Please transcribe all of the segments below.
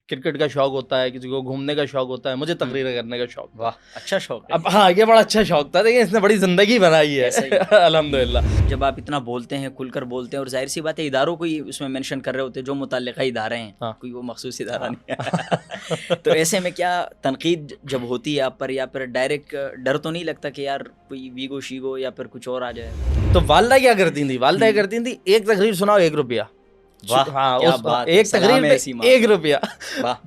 Cricket کا شوق ہوتا ہے, کسی کو گھومنے کا شوق ہوتا ہے, مجھے تقریریں کرنے کا شوق. واہ, اچھا شوق ہے. اب ہاں, یہ بڑا اچھا شوق تھا, لیکن اس نے بڑی زندگی بنائی ہے الحمدللہ. جب آپ اتنا بولتے ہیں, کھل کر بولتے ہیں, اور ظاہر سی بات ہے اداروں کو ہی اس میں مینشن کر رہے ہوتے ہیں جو متعلقہ ادارے ہیں, کوئی وہ مخصوص ادارہ نہیں ہے. تو ایسے میں کیا تنقید جب ہوتی ہے آپ پر, یا پھر ڈائریکٹ ڈر تو نہیں لگتا کہ یار کوئی ویگو شیگو یا پھر کچھ اور آ جائے؟ تو والدہ کیا کرتی تھی, والدہ کیا کرتی تھی, ایک تقریر سناؤ 1 روپیہ. ہاں, ایک تقریر پہ 1 روپیہ.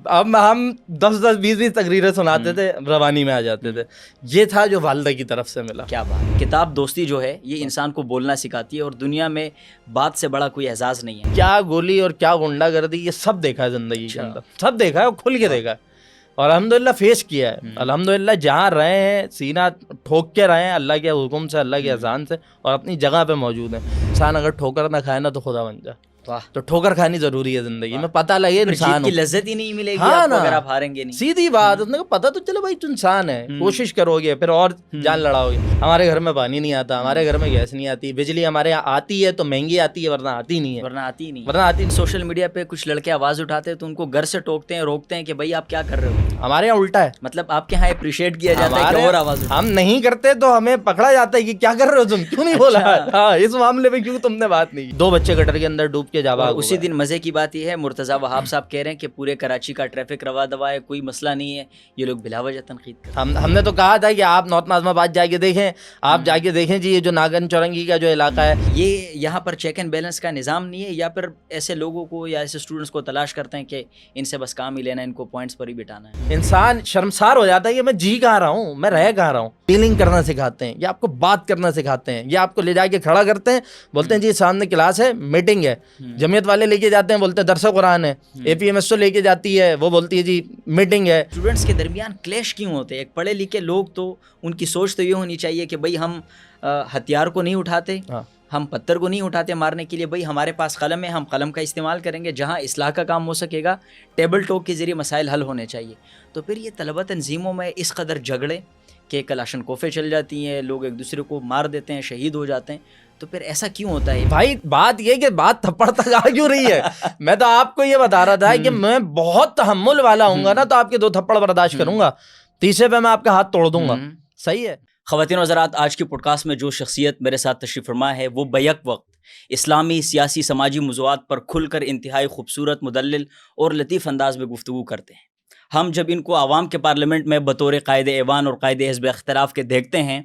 اب ہم 10-20 تقریریں سناتے تھے, روانی میں آ جاتے تھے. یہ تھا جو والدہ کی طرف سے ملا. کیا بات. کتاب دوستی جو ہے یہ انسان کو بولنا سکھاتی ہے, اور دنیا میں بات سے بڑا کوئی اعزاز نہیں ہے. کیا گولی اور کیا غنڈہ گردی, یہ سب دیکھا ہے زندگی کے اندر, سب دیکھا ہے, کھل کے دیکھا ہے, اور الحمدللہ فیس کیا ہے. الحمدللہ جہاں رہے ہیں سینہ ٹھوک کے رہے ہیں اللہ کے حکم سے, اللہ کے اذان سے, اور اپنی جگہ پہ موجود ہیں. انسان اگر ٹھوکر نہ کھائے نا تو خدا بن جائے. تو ٹھوکر کھانی ضروری ہے زندگی میں, پتہ لگے انسان کی لذت ہی نہیں ملے گی اگر آپ ہاریں گے نہیں. سیدھی بات, اس نے کہا پتہ تو چلے بھائی تو انسان ہے, کوشش کرو گے پھر اور جان لڑاؤ گے. ہمارے گھر میں پانی نہیں آتا, ہمارے گھر میں گیس نہیں آتی, بجلی ہمارے یہاں آتی ہے تو مہنگی آتی ہے, ورنہ آتی نہیں ہے, ورنہ آتی. سوشل میڈیا پہ کچھ لڑکے آواز اٹھاتے ہیں تو ان کو گھر سے ٹوکتے ہیں, روکتے ہیں کہ بھائی آپ کیا کر رہے ہو. ہمارے یہاں الٹا ہے, مطلب آپ کے یہاں اپریشیٹ کیا جاتا ہے کہ اور آواز ہم نہیں کرتے تو ہمیں پکڑا جاتا ہے کہ کیا کر رہے ہو تم, کیوں نہیں بولا, ہاں اس معاملے میں کیوں تم نے بات نہیں کی. 2 بچے گٹر کے اندر ڈوب کے جاوا. اسی دن مزے کی بات یہ ہے, مرتضیٰ وہاب صاحب کہہ رہے ہیں کہ پورے کراچی کا ٹریفک روا دوا ہے, کوئی مسئلہ نہیں ہے, یہ لوگ بلا وجہ تنقید کرتے ہیں. ہم نے تو کہا تھا کہ آپ نارتھ ناظم آباد جا کے دیکھیں, آپ جا کے دیکھیں جی, یہ جو ناگن چورنگی کا جو علاقہ ہے, یہ یہاں پر چیک اینڈ بیلنس کا نظام نہیں ہے, یا پھر ایسے لوگوں کو یا ایسے اسٹوڈنٹس کو تلاش کرتے ہیں کہ ان سے بس کام ہی لینا ہے, ان کو پوائنٹس پر ہی بٹھانا ہے. انسان شرمسار ہو جاتا ہے کہ میں جی کہاں رہا ہوں, میں رہ کہاں رہا ہوں. ڈیلنگ کرنا سکھاتے ہیں, یا آپ کو بات کرنا سکھاتے ہیں, یا آپ کو لے جا کے کھڑا کرتے ہیں, بولتے ہیں جی سامنے کلاس ہے, میٹنگ ہے. جمعیت والے لے کے جاتے ہیں, بولتے ہیں درس قرآن ہے. اے پی ایم ایس لے کے جاتی ہے, وہ بولتی ہے جی میٹنگ ہے. اسٹوڈنٹس کے درمیان کلیش کیوں ہوتے ہیں؟ ایک پڑھے لکھے لوگ تو ان کی سوچ تو یہ ہونی چاہیے کہ بھائی ہم ہتھیار کو نہیں اٹھاتے, ہم پتھر کو نہیں اٹھاتے مارنے کے لیے, بھائی ہمارے پاس قلم ہے, ہم قلم کا استعمال کریں گے. جہاں اصلاح کا کام ہو سکے گا, ٹیبل ٹاک کے ذریعے مسائل حل ہونے چاہیے. تو پھر یہ طلبہ تنظیموں میں اس قدر جھگڑے کہ کلاشن کوفیں چل جاتی ہیں, لوگ ایک دوسرے کو مار دیتے ہیں, شہید ہو جاتے ہیں, تو پھر ایسا کیوں ہوتا ہے؟ بھائی بات یہ کہ بات تھپڑ تک آ کیوں رہی ہے. میں تو آپ کو یہ بتا رہا تھا کہ میں بہت تحمل والا ہوں گا نا, تو آپ کے 2 تھپڑ برداشت کروں گا, تیسرے پہ میں آپ کا ہاتھ توڑ دوں گا. صحیح ہے. خواتین و حضرات, آج کی پوڈ کاسٹ میں جو شخصیت میرے ساتھ تشریف فرما ہے وہ بیک وقت اسلامی, سیاسی, سماجی موضوعات پر کھل کر انتہائی خوبصورت, مدلل اور لطیف انداز میں گفتگو کرتے ہیں. ہم جب ان کو عوام کے پارلیمنٹ میں بطور قائد ایوان اور قائد حزب اختلاف کے دیکھتے ہیں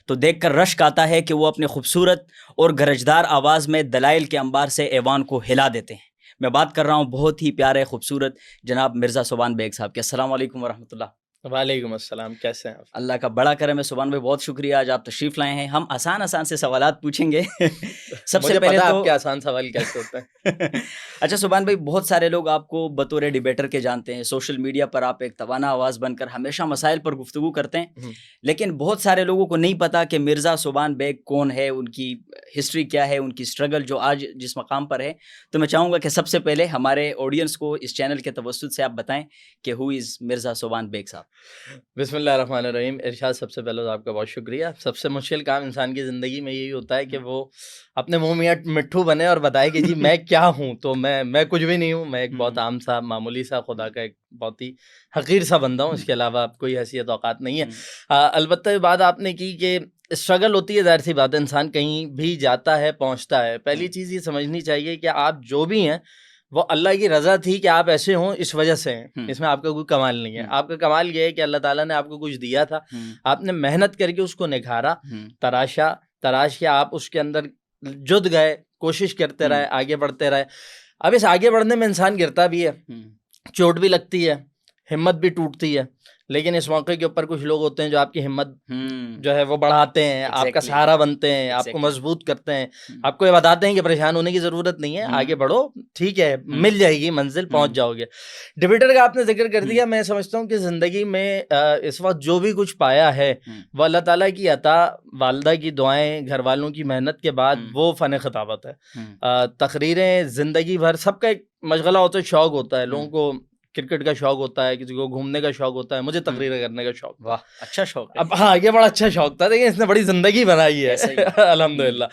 تو دیکھ کر رشک آتا ہے کہ وہ اپنے خوبصورت اور گرجدار آواز میں دلائل کے انبار سے ایوان کو ہلا دیتے ہیں. میں بات کر رہا ہوں بہت ہی پیارے, خوبصورت جناب مرزا سبحان بیگ صاحب کے. السلام علیکم ورحمۃ اللہ. وعلیکم السلام, کیسے ہیں آپ؟ اللہ کا بڑا کرم ہے سبحان بھائی, بہت شکریہ, آج آپ تشریف لائے ہیں. ہم آسان سے سوالات پوچھیں گے. سب سے پہلے تو آپ کے آسان سوال کیسے ہوتا ہے؟ اچھا سبحان بھائی, بہت سارے لوگ آپ کو بطور ڈیبیٹر کے جانتے ہیں, سوشل میڈیا پر آپ ایک توانا آواز بن کر ہمیشہ مسائل پر گفتگو کرتے ہیں, لیکن بہت سارے لوگوں کو نہیں پتا کہ مرزا سبحان بیگ کون ہے, ان کی ہسٹری کیا ہے, ان کی اسٹرگل جو آج جس مقام پر ہے. تو میں چاہوں گا کہ سب سے پہلے ہمارے آڈینس کو اس چینل کے توسط سے آپ بتائیں کہ ہو از مرزا سبحان بیگ صاحب. بسم اللہ الرحمن الرحیم. ارشاد, سب سے پہلے تو آپ کا بہت شکریہ. سب سے مشکل کام انسان کی زندگی میں یہی ہوتا ہے کہ وہ اپنے منہ میں مٹھو بنے اور بتائے کہ جی میں کیا ہوں. تو میں کچھ بھی نہیں ہوں, میں ایک بہت عام سا, معمولی سا, خدا کا ایک بہت ہی حقیر سا بندہ ہوں. اس کے علاوہ آپ کوئی حیثیت اوقات نہیں ہے. البتہ یہ بات آپ نے کی کہ اسٹرگل ہوتی ہے, ظاہر سی بات ہے, انسان کہیں بھی جاتا ہے پہنچتا ہے. پہلی چیز یہ سمجھنی چاہیے کہ آپ جو بھی ہیں وہ اللہ کی رضا تھی کہ آپ ایسے ہوں, اس وجہ سے ہیں. اس میں آپ کا کوئی کمال نہیں ہے. آپ کا کمال یہ ہے کہ اللہ تعالیٰ نے آپ کو کچھ دیا تھا, آپ نے محنت کر کے اس کو نکھارا, تراش کے آپ اس کے اندر جد گئے, کوشش کرتے رہے, آگے بڑھتے رہے. اب اس آگے بڑھنے میں انسان گرتا بھی ہے, چوٹ بھی لگتی ہے, ہمت بھی ٹوٹتی ہے, لیکن اس موقع کے اوپر کچھ لوگ ہوتے ہیں جو آپ کی ہمت جو ہے وہ بڑھاتے ہیں, آپ کا سہارا بنتے ہیں, آپ کو مضبوط کرتے ہیں, آپ کو یہ بتاتے ہیں کہ پریشان ہونے کی ضرورت نہیں ہے, آگے بڑھو, ٹھیک ہے, مل جائے گی منزل, پہنچ جاؤ گے. ڈیبیٹر کا آپ نے ذکر کر دیا. میں سمجھتا ہوں کہ زندگی میں اس وقت جو بھی کچھ پایا ہے وہ اللہ تعالیٰ کی عطا, والدہ کی دعائیں, گھر والوں کی محنت کے بعد وہ فن خطابت ہے. تقریریں زندگی بھر, سب کا ایک مشغلہ ہوتا ہے, شوق ہوتا ہے. لوگوں کو کرکٹ کا شوق ہوتا ہے, کسی کو گھومنے کا شوق ہوتا ہے, مجھے تقریریں کرنے کا شوق. واہ, اچھا شوق ہے. اب ہاں, یہ بڑا اچھا شوق تھا, لیکن اس نے بڑی زندگی بنائی ہے الحمدللہ.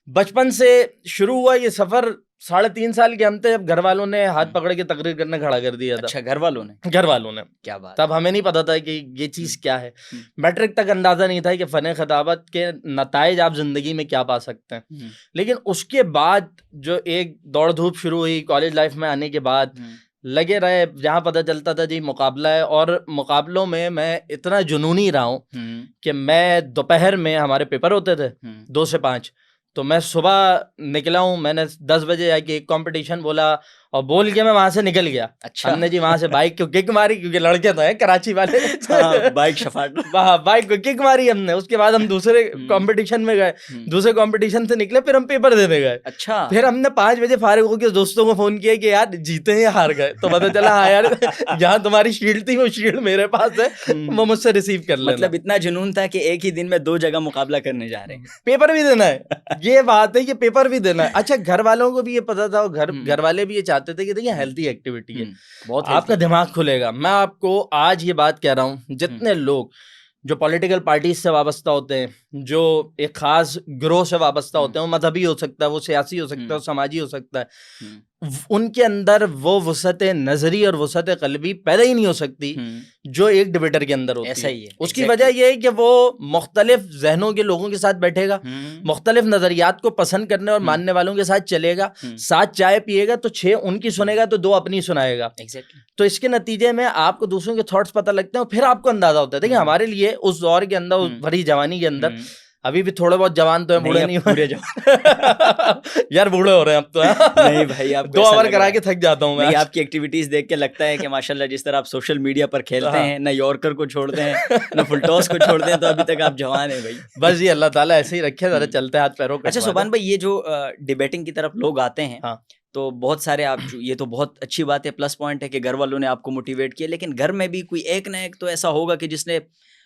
بچپن سے شروع ہوا یہ سفر, 3.5 سال کے ہم تھے جب گھر والوں نے ہاتھ پکڑ کے تقریر کرنا کھڑا کر دیا تھا. اچھا گھر والوں نے؟ گھر والوں نے. کیا بات. تب ہمیں نہیں پتا تھا کہ یہ چیز کیا ہے. میٹرک تک اندازہ نہیں تھا کہ فن خطابت کے نتائج آپ زندگی میں کیا پا سکتے ہیں. لیکن اس کے بعد جو ایک دوڑ دھوپ شروع ہوئی کالج لائف میں آنے کے بعد, لگے رہے جہاں پتہ چلتا تھا جی مقابلہ ہے, اور مقابلوں میں میں اتنا جنونی رہا ہوں کہ میں دوپہر میں ہمارے پیپر ہوتے تھے 2 سے 5, تو میں صبح نکلا ہوں, میں نے 10 بجے جا کے ایک کمپٹیشن بولا اور بول کے میں وہاں سے نکل گیا. اچھا. ہم نے جی وہاں سے بائک کو کک ماری, کیونکہ لڑکے تو ہیں کراچی والے, بائک شفاٹ, بائک کو کک ماری ہم نے. اس کے بعد ہم دوسرے کمپٹیشن میں گئے, دوسرے کمپٹیشن سے نکلے, پھر ہم پیپر دینے گئے. اچھا. پھر ہم نے 5 بجے فارغ ہو کے دوستوں کو فون کیا کہ یار جیتے ہیں ہار گئے, تو پتہ چلا ہاں یار جہاں تمہاری شیلڈ تھی وہ شیلڈ میرے پاس ہے, وہ مجھ سے ریسیو کر لینا. مطلب اتنا جنون تھا کہ ایک ہی دن میں 2 جگہ مقابلہ کرنے جا رہے ہیں, پیپر بھی دینا ہے. یہ بات ہے کہ پیپر بھی دینا ہے. اچھا گھر والوں کو بھی یہ پتا تھا, اور گھر والے بھی یہ چاہتے تھے کہ دیکھیں ہیلتھی ایکٹیویٹی ہے, بہت آپ کا دماغ کھلے گا. میں آپ کو آج یہ بات کہہ رہا ہوں, جتنے لوگ جو پولیٹیکل پارٹیز سے وابستہ ہوتے ہیں, جو ایک خاص گروہ سے وابستہ ہوتے ہیں, وہ مذہبی ہو سکتا ہے, وہ سیاسی ہو سکتا ہے, وہ سماجی ہو سکتا ہے, ان کے اندر وہ وسعت نظری اور وسعت قلبی پیدا ہی نہیں ہو سکتی جو ایک ڈبیٹر کے اندر ہوتی ہے. ایسا ہی ہے. اس کی وجہ یہ ہے کہ وہ مختلف ذہنوں کے لوگوں کے ساتھ بیٹھے گا, مختلف نظریات کو پسند کرنے اور ماننے والوں کے ساتھ چلے گا, ساتھ چائے پیے گا تو 6 ان کی سنے گا تو 2 اپنی سنائے گا. تو اس کے نتیجے میں آپ کو دوسروں کے تھاٹس پتہ لگتے ہیں, اور پھر آپ کو اندازہ ہوتا ہے. دیکھیں ہمارے لیے اس دور کے اندر, اس بھری جوانی کے اندر, ابھی بھی تھوڑے بہت جوان تو ہیں, بوڑھے نہیں پورے یار بوڑھے ہو رہے ہیں اب تو. نہیں بھائی, آپ 2 اوور کرا کے تھک جاتا ہوں میں. آپ کی ایکٹیویٹیز دیکھ کے لگتا ہے کہ ماشاءاللہ جس طرح آپ سوشل میڈیا پر کھیلتے ہیں, نہ یارکر کو چھوڑتے ہیں نہ فل ٹاس کو چھوڑتے ہیں, تو ابھی تک آپ جوان ہیں بھائی. بس یہ اللہ تعالیٰ ایسے ہی رکھے, ذرا چلتے ہاتھ پیروں کا. اچھا سبحان بھائی, یہ جو ڈیبیٹنگ کی طرف لوگ آتے ہیں تو بہت سارے آپ, یہ تو بہت اچھی بات ہے, پلس پوائنٹ ہے کہ گھر والوں نے آپ کو موٹیویٹ کیا, لیکن گھر میں بھی کوئی ایک نہ ایک تو ایسا ہوگا کہ جس نے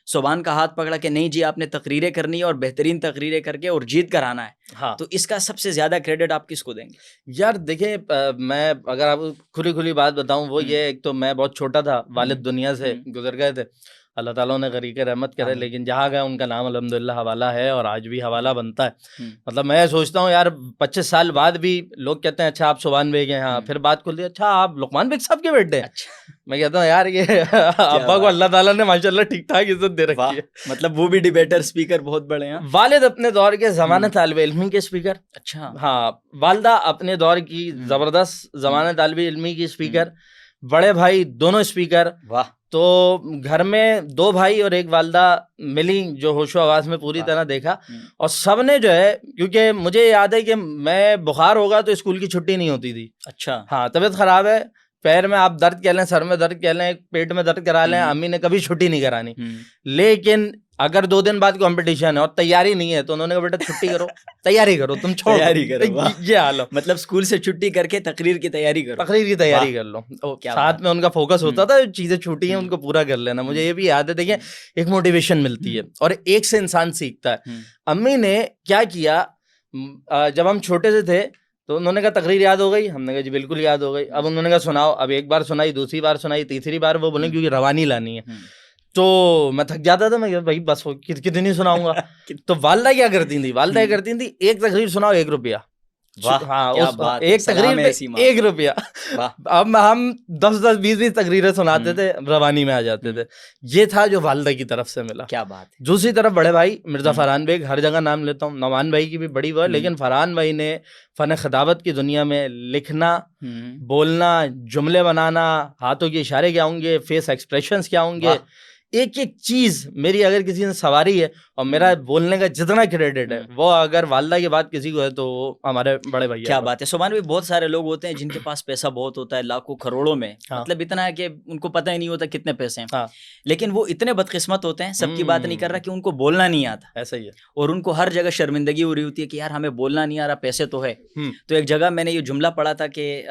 سبحان کا ہاتھ پکڑا کہ نہیں جی آپ نے تقریریں کرنی ہے اور بہترین تقریریں کر کے اور جیت کر آنا ہے. تو اس کا سب سے زیادہ کریڈٹ آپ کس کو دیں گے؟ یار دیکھیں, میں اگر آپ کھلی بات بتاؤں, وہ یہ ایک تو میں بہت چھوٹا تھا, والد دنیا سے گزر گئے تھے, اللہ تعالیٰ نے غریق رحمت کرے, لیکن جہاں گئے ان کا نام الحمدللہ حوالہ ہے, اور آج بھی حوالہ بنتا ہے. مطلب میں سوچتا ہوں یار 25 سال بعد بھی لوگ کہتے ہیں اچھا آپ سبحان بیگ ہیں, ہاں پھر بات کھلتی ہے اچھا آپ لقمان بیگ صاحب کے بیٹے. میں کہتا ہوں یار یہ ابا کو اللہ تعالیٰ نے ماشاءاللہ ٹھیک ٹھاک عزت دے رکھی ہے. مطلب وہ بھی ڈیبیٹر اسپیکر بہت بڑے ہیں. والد اپنے دور کے زمانہ طالب علمی کے اسپیکر. اچھا. ہاں, والدہ اپنے دور کی زبردست زمانہ طالب علمی کی اسپیکر, بڑے بھائی دونوں اسپیکر. واہ. تو گھر میں 2 بھائی اور 1 والدہ ملی جو ہوش و حواس میں پوری طرح دیکھا, اور سب نے جو ہے, کیونکہ مجھے یاد ہے کہ میں بخار ہوگا تو اسکول کی چھٹی نہیں ہوتی تھی. اچھا. ہاں, طبیعت خراب ہے, پیر میں آپ درد کہہ لیں, سر میں درد کہہ لیں, پیٹ میں درد کرا لیں, امی نے کبھی چھٹی نہیں کرانی. لیکن اگر 2 دن بعد کمپٹیشن ہے اور تیاری نہیں ہے تو انہوں نے کہا بیٹا چھٹی کرو, تیاری کرو, تم چھوڑ تیاری کرو. یہ حال. مطلب اسکول سے چھٹی کر کے تقریر کی تیاری کرو. تقریر کی تیاری کر لو. ساتھ میں ان کا فوکس ہوتا تھا چیزیں چھوٹی ہیں ان کو پورا کر لینا. مجھے یہ بھی یاد ہے, دیکھیں ایک موٹیویشن ملتی ہے اور ایک سے انسان سیکھتا ہے. امی نے کیا کیا, جب ہم چھوٹے سے تھے تو انہوں نے کہا تقریر یاد ہو گئی, ہم نے کہا جی بالکل یاد ہو گئی. اب انہوں نے کہا سناؤ, اب 1 بار سنائی, دوسری بار سنائی, تیسری بار وہ بولیں کیونکہ روانی لانی ہے. تو میں تھک جاتا تھا, میں بھائی بس کتنی سناؤں گا. تو والدہ کیا کرتی تھی, والدہ کیا کرتی تھی, 1 تقریر سناؤ 1 روپیہ. ہاں, ایک تقریر پہ 1 روپیہ. اب ہم 10 20 تقریریں سناتے تھے, روانی میں آ جاتے تھے. یہ تھا جو والدہ کی طرف سے ملا. کیا بات ہے. دوسری طرف بڑے بھائی مرزا فرحان بیگ, ہر جگہ نام لیتا ہوں, نعمان بھائی کی بھی بڑی وہ ہے, لیکن فرحان بھائی نے فن خطابت کی دنیا میں لکھنا, بولنا, جملے بنانا, ہاتھوں کے اشارے کیا ہوں گے, فیس ایکسپریشنز کیا ہوں گے, ایک ایک چیز میری اگر کسی نے سواری ہے, اور میرا بولنے کا جتنا کریڈٹ ہے وہ اگر والدہ کی بات کسی کو ہے تو وہ ہمارے بڑے بھائی. کیا بات ہے. سبحان بھی بہت سارے لوگ ہوتے ہیں جن کے پاس پیسہ بہت ہوتا ہے, لاکھوں کروڑوں میں, مطلب اتنا ہے کہ ان کو پتہ ہی نہیں ہوتا کتنے پیسے ہیں, لیکن وہ اتنے بدقسمت ہوتے ہیں, سب کی بات نہیں کر رہا, کہ ان کو بولنا نہیں آتا. ایسا ہی ہے. اور ان کو ہر جگہ شرمندگی ہو رہی ہوتی ہے کہ یار ہمیں بولنا نہیں آ رہا, پیسے تو ہے. تو ایک جگہ میں نے یہ جملہ پڑھا تھا کہ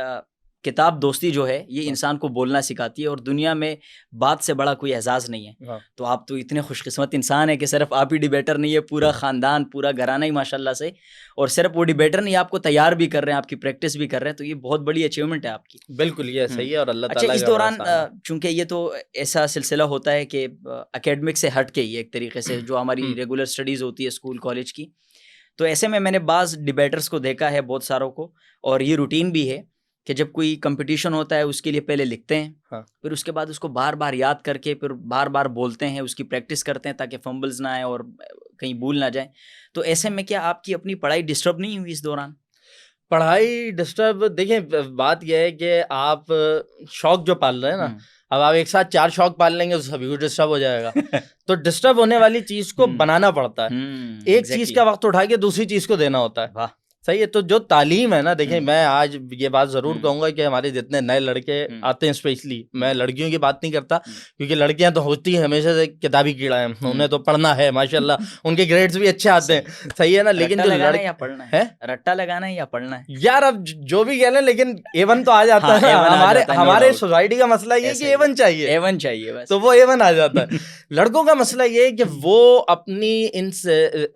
کتاب دوستی جو ہے یہ انسان کو بولنا سکھاتی ہے, اور دنیا میں بات سے بڑا کوئی اعزاز نہیں ہے. تو آپ تو اتنے خوش قسمت انسان ہیں کہ صرف آپ ہی ڈیبیٹر نہیں ہے, پورا خاندان, پورا گھرانہ ہی ماشاءاللہ سے, اور صرف وہ ڈیبیٹر نہیں, آپ کو تیار بھی کر رہے ہیں, آپ کی پریکٹس بھی کر رہے ہیں, تو یہ بہت بڑی اچیومنٹ ہے آپ کی. بالکل یہ صحیح ہے, اور اللہ تعالیٰ. اچھا, اس دوران چونکہ یہ تو ایسا سلسلہ ہوتا ہے کہ اکیڈمک سے ہٹ کے ہی ایک طریقے سے جو ہماری ریگولر اسٹڈیز ہوتی ہے اسکول کالج کی, تو ایسے میں نے بعض ڈبیٹرز کو دیکھا ہے، بہت ساروں کو، اور یہ روٹین بھی ہے کہ جب کوئی کمپٹیشن ہوتا ہے اس کے لیے پہلے لکھتے ہیں، پھر اس کے بعد اس کو بار بار یاد کر کے پھر بار بار بولتے ہیں، اس کی پریکٹس کرتے ہیں تاکہ فمبلز نہ آئیں اور کہیں بھول نہ جائیں. تو ایسے میں کیا آپ کی اپنی پڑھائی ڈسٹرب نہیں ہوئی اس دوران؟ پڑھائی ڈسٹرب، دیکھیں بات یہ ہے کہ آپ شوق جو پال رہے ہیں نا، اب آپ ایک ساتھ 4 شوق پال لیں گے تو سبھی کو ڈسٹرب ہو جائے گا. تو ڈسٹرب ہونے والی چیز کو بنانا پڑتا ہے، ایک چیز کا وقت اٹھا کے دوسری چیز کو دینا ہوتا ہے. صحیح ہے. تو جو تعلیم ہے نا، دیکھیں میں آج یہ بات ضرور کہوں گا کہ ہمارے جتنے نئے لڑکے آتے ہیں، اسپیشلی میں لڑکیوں کی بات نہیں کرتا کیونکہ لڑکیاں تو ہوتی ہیں ہمیشہ سے کتابی کیڑا ہیں، انہیں تو پڑھنا ہے ماشاءاللہ، ان کے گریڈز بھی اچھے آتے ہیں، صحیح ہے نا. لیکن جو یا پڑھنا ہے، رٹا لگانا ہے یا پڑھنا ہے، یار اب جو بھی کہہ لیں لیکن A1 تو آ جاتا ہے. ہمارے سوسائٹی کا مسئلہ یہ ہے کہ A1 چاہیے، A1 چاہیے، تو وہ A1 آ جاتا ہے. لڑکوں کا مسئلہ یہ ہے کہ وہ اپنی ان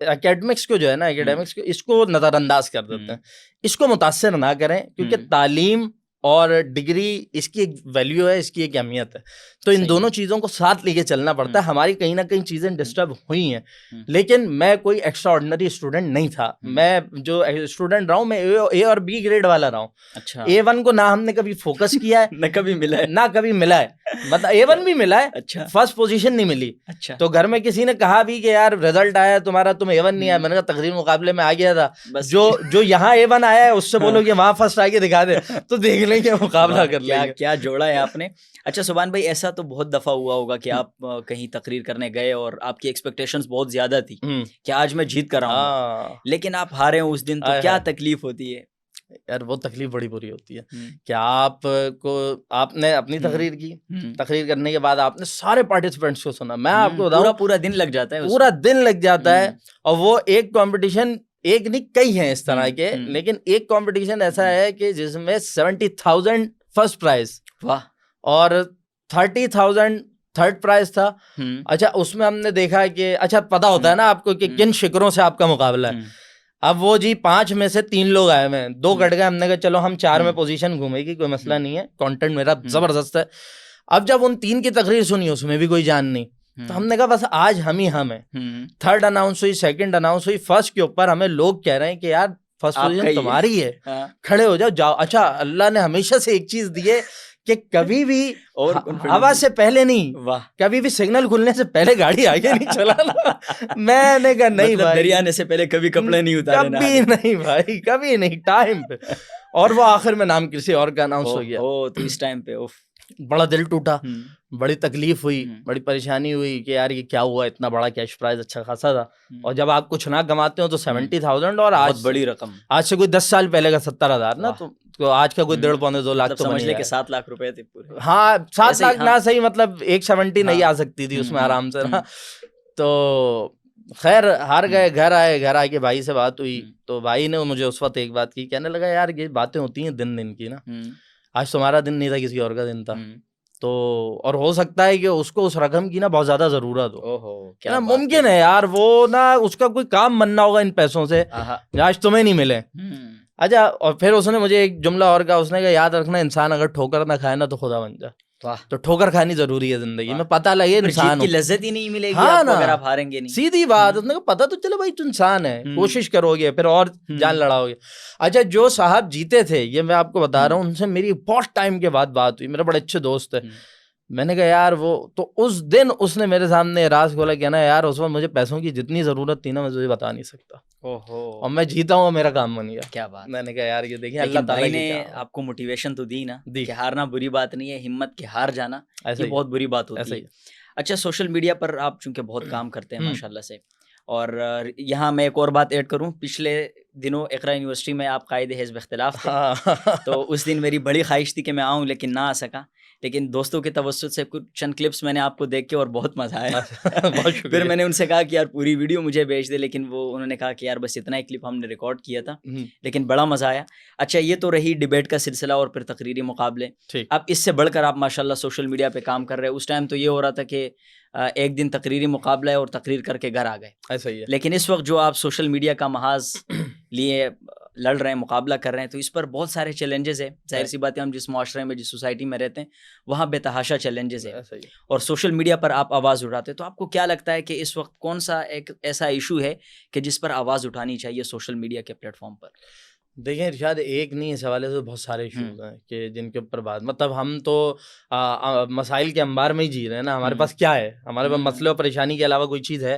اکیڈمکس کو جو ہے نا، اکیڈمکس کو اس کو نظر انداز کر دیتے ہیں. اس کو متاثر نہ کریں کیونکہ تعلیم اور ڈگری اس کی ایک ویلیو ہے، اس کی ایک اہمیت ہے. تو ان دونوں چیزوں کو ساتھ لے کے چلنا پڑتا ہے. ہماری کہیں نہ کہیں چیزیں ڈسٹرب ہوئی ہیں، لیکن میں کوئی ایکسٹرا آرڈنری اسٹوڈنٹ نہیں تھا. میں جو اسٹوڈنٹ رہا ہوں میں A اور B گریڈ والا رہا ہوں. اچھا، A1 کو نہ ہم نے کبھی فوکس کیا ہے نہ کبھی ملا ہے، نہ کبھی ملا ہے. مطلب A1 بھی ملا ہے، اچھا، فرسٹ پوزیشن نہیں ملی. اچھا، تو گھر میں کسی نے کہا بھی کہ یار رزلٹ آیا تمہارا، تم A1 نہیں آیا. میں نے کہا تقریر مقابلے میں آ گیا تھا، جو یہاں A1 آیا ہے اس سے بولو کہ وہاں فرسٹ آ کے دکھا دے تو دیکھ لیں گے، مقابلہ کر لیں گے. کیا جوڑا ہے آپ نے. اچھا سبحان بھائی، ایسا تو بہت دفعہ ہوا ہوگا کہ آپ کہیں تقریر کرنے گئے اور آپ کی ایکسپیکٹیشنز بہت زیادہ تھی کہ آج میں جیت کر آؤں گا، لیکن آپ ہارے ہوں اس دن، تو کیا تکلیف ہوتی ہے؟ یار وہ تکلیف بڑی بری ہوتی ہے کہ آپ نے اپنی تقریر کی، تقریر کرنے کے بعد آپ نے سارے پارٹیسپینٹس کو سنا. میں آپ کو بتاؤں پورا دن لگ جاتا ہے، پورا دن لگ جاتا ہے. اور وہ ایک کمپٹیشن، ایک نہیں کئی ہیں اس طرح کے، لیکن ایک کمپٹیشن ایسا ہے کہ جس میں 70,000 فرسٹ پرائز اور 30,000 تھرڈ پرائز تھا. اچھا اس میں ہم نے دیکھا کہ اچھا پتا ہوتا ہے نا آپ کو کہ کن شکروں سے آپ کا مقابلہ ہے. اب وہ جی 5 میں سے 3 لوگ آئے ہوئے ہیں، 2 کٹ گئے. ہم نے کہا چلو ہم 4 میں پوزیشن گھومے گی، کوئی مسئلہ نہیں ہے، کانٹینٹ میرا زبردست ہے. اب جب ان 3 کی تقریر سنی اس میں بھی کوئی جان نہیں، تو ہم نے کہا بس آج ہم ہی ہم ہیں. تھرڈ اناؤنس ہوئی، سیکنڈ اناؤنس ہوئی، فرسٹ کے اوپر ہمیں لوگ کہہ رہے ہیں کہ یار فرسٹ پوزیشن تمہاری ہے، کھڑے ہو جاؤ. اچھا اللہ نے ہمیشہ سے ایک چیز دی ہے کہ کبھی بھی اور ہوا سے پہلے نہیں، کبھی بھی سگنل کھلنے سے پہلے گاڑی آگے نہیں چلانا. میں نے کہا نہیں بھائی، دریا آنے سے پہلے کبھی کپڑے نہیں اتارے، کبھی نہیں بھائی، کبھی نہیں، ٹائم پہ. اور وہ آخر میں نام کسی اور کا اناؤنس ہو گیا. تو اس ٹائم پہ بڑا دل ٹوٹا، بڑی تکلیف ہوئی، بڑی پریشانی ہوئی کہ یار یہ کیا ہوا. اتنا بڑا کیش پرائز اچھا خاصا تھا، اور جب آپ کچھ نہ کماتے ہو تو 70,000، اور آج بڑی رقم، آج سے کوئی 10 سال پہلے کا 70,000 نا، تو آج کا کوئی 1.5-2 لاکھ تو سمجھ لے کہ 7 لاکھ روپے تھے پورے. ہاں 7 لاکھ نہ صحیح، مطلب 170 نہیں آ سکتی تھی اس میں آرام سے نا. تو خیر ہار گئے، گھر آئے، گھر آ کے بھائی سے بات ہوئی تو بھائی نے مجھے اس وقت ایک بات کی، کہنے لگا یار یہ باتیں ہوتی ہیں دن کی نا، آج تمہارا دن نہیں تھا، کسی اور کا دن تھا. تو اور ہو سکتا ہے کہ اس کو اس رقم کی نا بہت زیادہ ضرورت ہو، کیا ممکن ہے یار وہ نا اس کا کوئی کام بننا ہوگا ان پیسوں سے، آج تمہیں نہیں ملے. اچھا اور پھر اس نے مجھے ایک جملہ اور کہا، اس نے کہا یاد رکھنا انسان اگر ٹھوکر نہ کھائے نا تو خدا بن جائے. تو ٹھوکر کھانی ضروری ہے زندگی میں، پتہ لگے انسان کی لذت ہی نہیں ملے گی اگر آپ ہاریں گے نہیں. سیدھی بات. اس نے کہا پتہ تو چلے بھائی تو انسان ہے، کوشش کرو گے پھر اور جان لڑاؤ گے. اچھا جو صاحب جیتے تھے، یہ میں آپ کو بتا رہا ہوں، ان سے میری بہت ٹائم کے بعد بات ہوئی، میرے بڑے اچھے دوست ہیں. میں نے کہا یار وہ تو اس دن اس نے میرے سامنے راز کھولا کہ نا یار اس وقت مجھے پیسوں کی جتنی ضرورت تھی نا میں تجھے بتا نہیں سکتا، اور میں جیتا ہوں، میرا کام بن گیا. کیا بات. میں نے کہا یار یہ دیکھیں اللہ تعالیٰ نے آپ کو موٹیویشن تو دی نا کہ ہارنا بری بات نہیں ہے، ہمت کے ہار جانا یہ بہت بری بات ہوتی ہے. اچھا سوشل میڈیا پر آپ چونکہ بہت کام کرتے ہیں ماشاء اللہ سے، اور یہاں میں ایک اور بات ایڈ کروں، پچھلے دنوں اقرا یونیورسٹی میں آپ قائد حزب اختلاف تھے، تو اس دن میری بڑی خواہش تھی کہ میں آؤں لیکن نہ آ سکا، لیکن دوستوں کے توسط سے کچھ چند کلپس میں نے آپ کو دیکھ کے اور بہت مزہ آیا. پھر میں نے ان سے کہا کہ یار پوری ویڈیو مجھے بھیج دے، لیکن وہ انہوں نے کہا کہ یار بس اتنا ہی کلپ ہم نے ریکارڈ کیا تھا، لیکن بڑا مزہ آیا. اچھا یہ تو رہی ڈیبیٹ کا سلسلہ اور پھر تقریری مقابلے. اب اس سے بڑھ کر آپ ماشاءاللہ سوشل میڈیا پہ کام کر رہے ہیں. اس ٹائم تو یہ ہو رہا تھا کہ ایک دن تقریری مقابلہ ہے اور تقریر کر کے گھر آ گئے، ایسا ہی ہے. لیکن اس وقت جو آپ سوشل میڈیا کا محاذ لیے لڑ رہے ہیں, مقابلہ کر رہے ہیں, تو اس پر بہت سارے چیلنجز ہیں. ظاہر سی بات ہے, ہم جس معاشرے میں, جس سوسائٹی میں رہتے ہیں, وہاں بے تحاشا چیلنجز ہیں, اور سوشل میڈیا پر آپ آواز اٹھاتے ہیں. تو آپ کو کیا لگتا ہے کہ اس وقت کون سا ایک ایسا ایشو ہے کہ جس پر آواز اٹھانی چاہیے سوشل میڈیا کے پلیٹ فارم پر؟ دیکھیں ارشاد, ایک نہیں, اس حوالے سے بہت سارے ایشوز ہیں کہ جن کے اوپر بات, مطلب ہم تو مسائل کے انبار میں ہی جی رہے ہیں نا. ہمارے پاس کیا ہے؟ ہمارے پاس مسئلے اور پریشانی کے علاوہ کوئی چیز ہے؟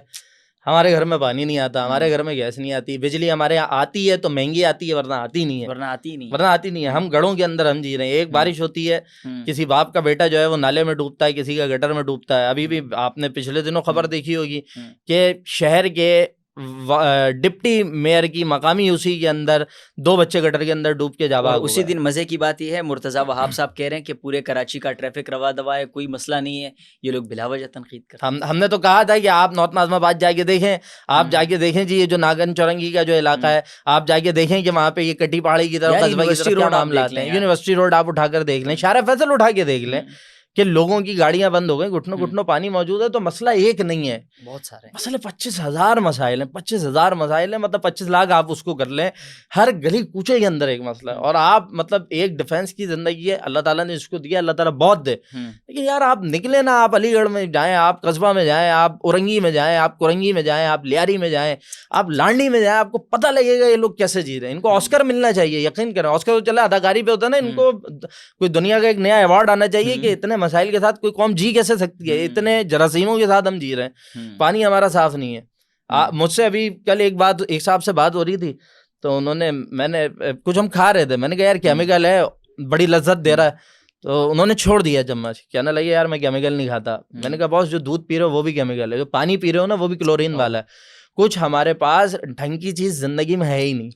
ہمارے گھر میں پانی نہیں آتا, ہمارے گھر میں گیس نہیں آتی, بجلی ہمارے یہاں آتی ہے تو مہنگی آتی ہے, ورنہ آتی نہیں ہے, ورنہ آتی نہیں ہے. ہم گڑھوں کے اندر ہم جی رہے ہیں. ایک بارش ہوتی ہے, کسی باپ کا بیٹا جو ہے وہ نالے میں ڈوبتا ہے, کسی کا گٹر میں ڈوبتا ہے. ابھی بھی آپ نے پچھلے دنوں خبر دیکھی ہوگی کہ شہر کے ڈپٹی میئر کی مقامی اسی کے اندر 2 بچے گٹر کے اندر ڈوب کے جاوا. اسی دن مزے کی بات یہ ہے, مرتضیٰ وہاب صاحب کہہ رہے ہیں کہ پورے کراچی کا ٹریفک روا دوا ہے, کوئی مسئلہ نہیں ہے, یہ لوگ بلا وجہ تنقید کرتے ہیں. ہم نے تو کہا تھا کہ آپ نارتھ ناظم آباد جا کے دیکھیں, آپ جا کے دیکھیں جی, یہ جو ناگن چورنگی کا جو علاقہ ہے, آپ جا کے دیکھیں کہ وہاں پہ یہ کٹی پہاڑی کی طرف قصبہ کی طرف کیا معاملات ہیں. یونیورسٹی روڈ آپ اٹھا کر دیکھ لیں, شارع فیصل اٹھا کے دیکھ لیں کہ لوگوں کی گاڑیاں بند ہو گئی, گھٹنوں گھٹنوں پانی موجود ہے. تو مسئلہ ایک نہیں ہے, بہت سارے مسئلے 25,000 مسائل ہیں. 25,000 مسائل ہیں, مطلب 25 لاکھ آپ اس کو کر لیں, ہر گلی کوچے کے اندر ایک مسئلہ ہے. اور آپ مطلب ایک ڈیفینس کی زندگی ہے, اللہ تعالیٰ نے اس کو دیا, اللہ تعالیٰ بہت دے, لیکن یار آپ نکلیں نا, آپ علی گڑھ میں جائیں, آپ قصبہ میں جائیں, آپ اورنگی میں جائیں, آپ کرنگی میں جائیں, آپ لیاری میں جائیں, آپ لانڈی میں جائیں, آپ کو پتہ لگے گا یہ لوگ کیسے جی رہے ہیں. ان کو آسکر ملنا چاہیے, یقین کریں. آسکر تو چلے اداکاری پہ ہوتا ہے نا, ان کو کوئی دنیا کا ایک نیا ایوارڈ آنا چاہیے کہ اتنے مسائل کے ساتھ کوئی قوم جی کیسے سکتی ہے. اتنے جراثیموں کے ساتھ ہم جی رہے ہیں, پانی ہمارا صاف نہیں ہے. مجھ سے ابھی کل ایک صاحب سے بات ہو رہی تھی, تو انہوں نے, میں نے کچھ ہم کھا رہے تھے, میں نے کہا یار کیمیکل ہے, بڑی لذت دے رہا ہے, تو انہوں نے چھوڑ دیا چمچ. کہنے لگے یار میں کیمیکل نہیں کھاتا. میں نے کہا باس, جو دودھ پی رہے ہو وہ بھی کیمیکل ہے, جو پانی پی رہے ہو نا وہ بھی کلورین والا ہے. کچھ ہمارے پاس ڈھنگ کی چیز زندگی میں ہے ہی نہیں.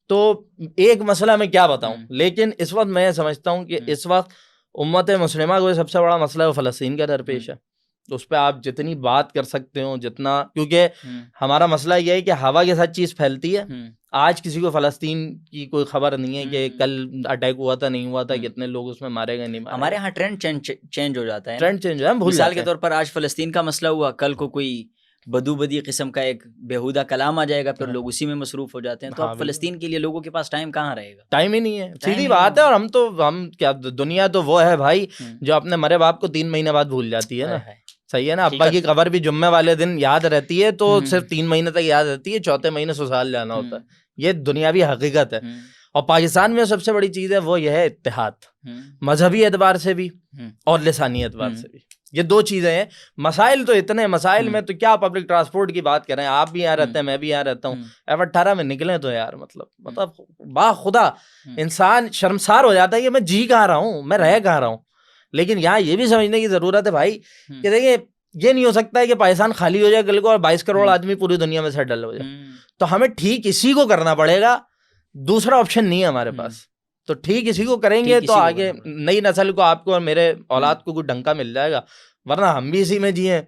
تو ایک مسئلہ میں کیا بتاؤں, لیکن اس وقت میں سمجھتا ہوں کہ اس وقت امت مسلمہ کو سب سے بڑا مسئلہ ہے فلسطین کا درپیش ہے. تو اس پہ آپ جتنی بات کر سکتے ہو جتنا, کیونکہ ہمارا مسئلہ یہ ہے کہ ہوا کے ساتھ چیز پھیلتی ہے. آج کسی کو فلسطین کی کوئی خبر نہیں ہے کہ کل اٹیک ہوا تھا نہیں ہوا تھا, کتنے لوگ اس میں مارے گئے نہیں مارے. ہمارے یہاں ٹرینڈ چینج ہو جاتا ہے, ٹرینڈ چینج ہے. مثال کے طور پر آج فلسطین کا مسئلہ ہوا, کل کو کوئی بدو بدی قسم کا ایک بیہودہ کلام آ جائے گا, پھر لوگ اسی میں مصروف ہو جاتے ہیں. تو اب فلسطین کے لیے لوگوں کے پاس ٹائم کہاں رہے گا؟ ٹائم ہی نہیں ہے, سیدھی بات ہے. اور ہم کیا, دنیا تو وہ ہے بھائی جو اپنے مرے باپ کو 3 مہینے بعد بھول جاتی ہے نا. صحیح ہے نا, ابا کی قبر بھی جمعے والے دن یاد رہتی ہے, تو صرف 3 مہینے تک یاد رہتی ہے, 4تھے مہینے سسرال جانا ہوتا ہے. یہ دنیاوی حقیقت ہے. اور پاکستان میں سب سے بڑی چیز ہے وہ یہ ہے اتحاد, مذہبی اعتبار سے بھی اور لسانی اعتبار سے بھی. یہ 2 چیزیں ہیں. مسائل تو اتنے, مسائل میں تو کیا پبلک ٹرانسپورٹ کی بات کریں, آپ بھی یہاں رہتے ہیں, میں بھی یہاں رہتا ہوں, F18 میں نکلیں تو یار مطلب با خدا انسان شرمسار ہو جاتا ہے کہ میں جی کہاں رہا ہوں, میں رہ کہاں رہا ہوں. لیکن یہاں یہ بھی سمجھنے کی ضرورت ہے بھائی کہ دیکھیں, یہ نہیں ہو سکتا ہے کہ پاکستان خالی ہو جائے کل کو اور 22 کروڑ آدمی پوری دنیا میں سیٹل ہو جائے. تو ہمیں ٹھیک اسی کو کرنا پڑے گا, دوسرا آپشن نہیں ہے ہمارے پاس. تو ٹھیک اسی کو کریں گے تو آگے نئی نسل کو, آپ کو اور میرے اولاد کو کوئی ڈنکا مل جائے گا. ورنہ ہم بھی اسی میں جیے,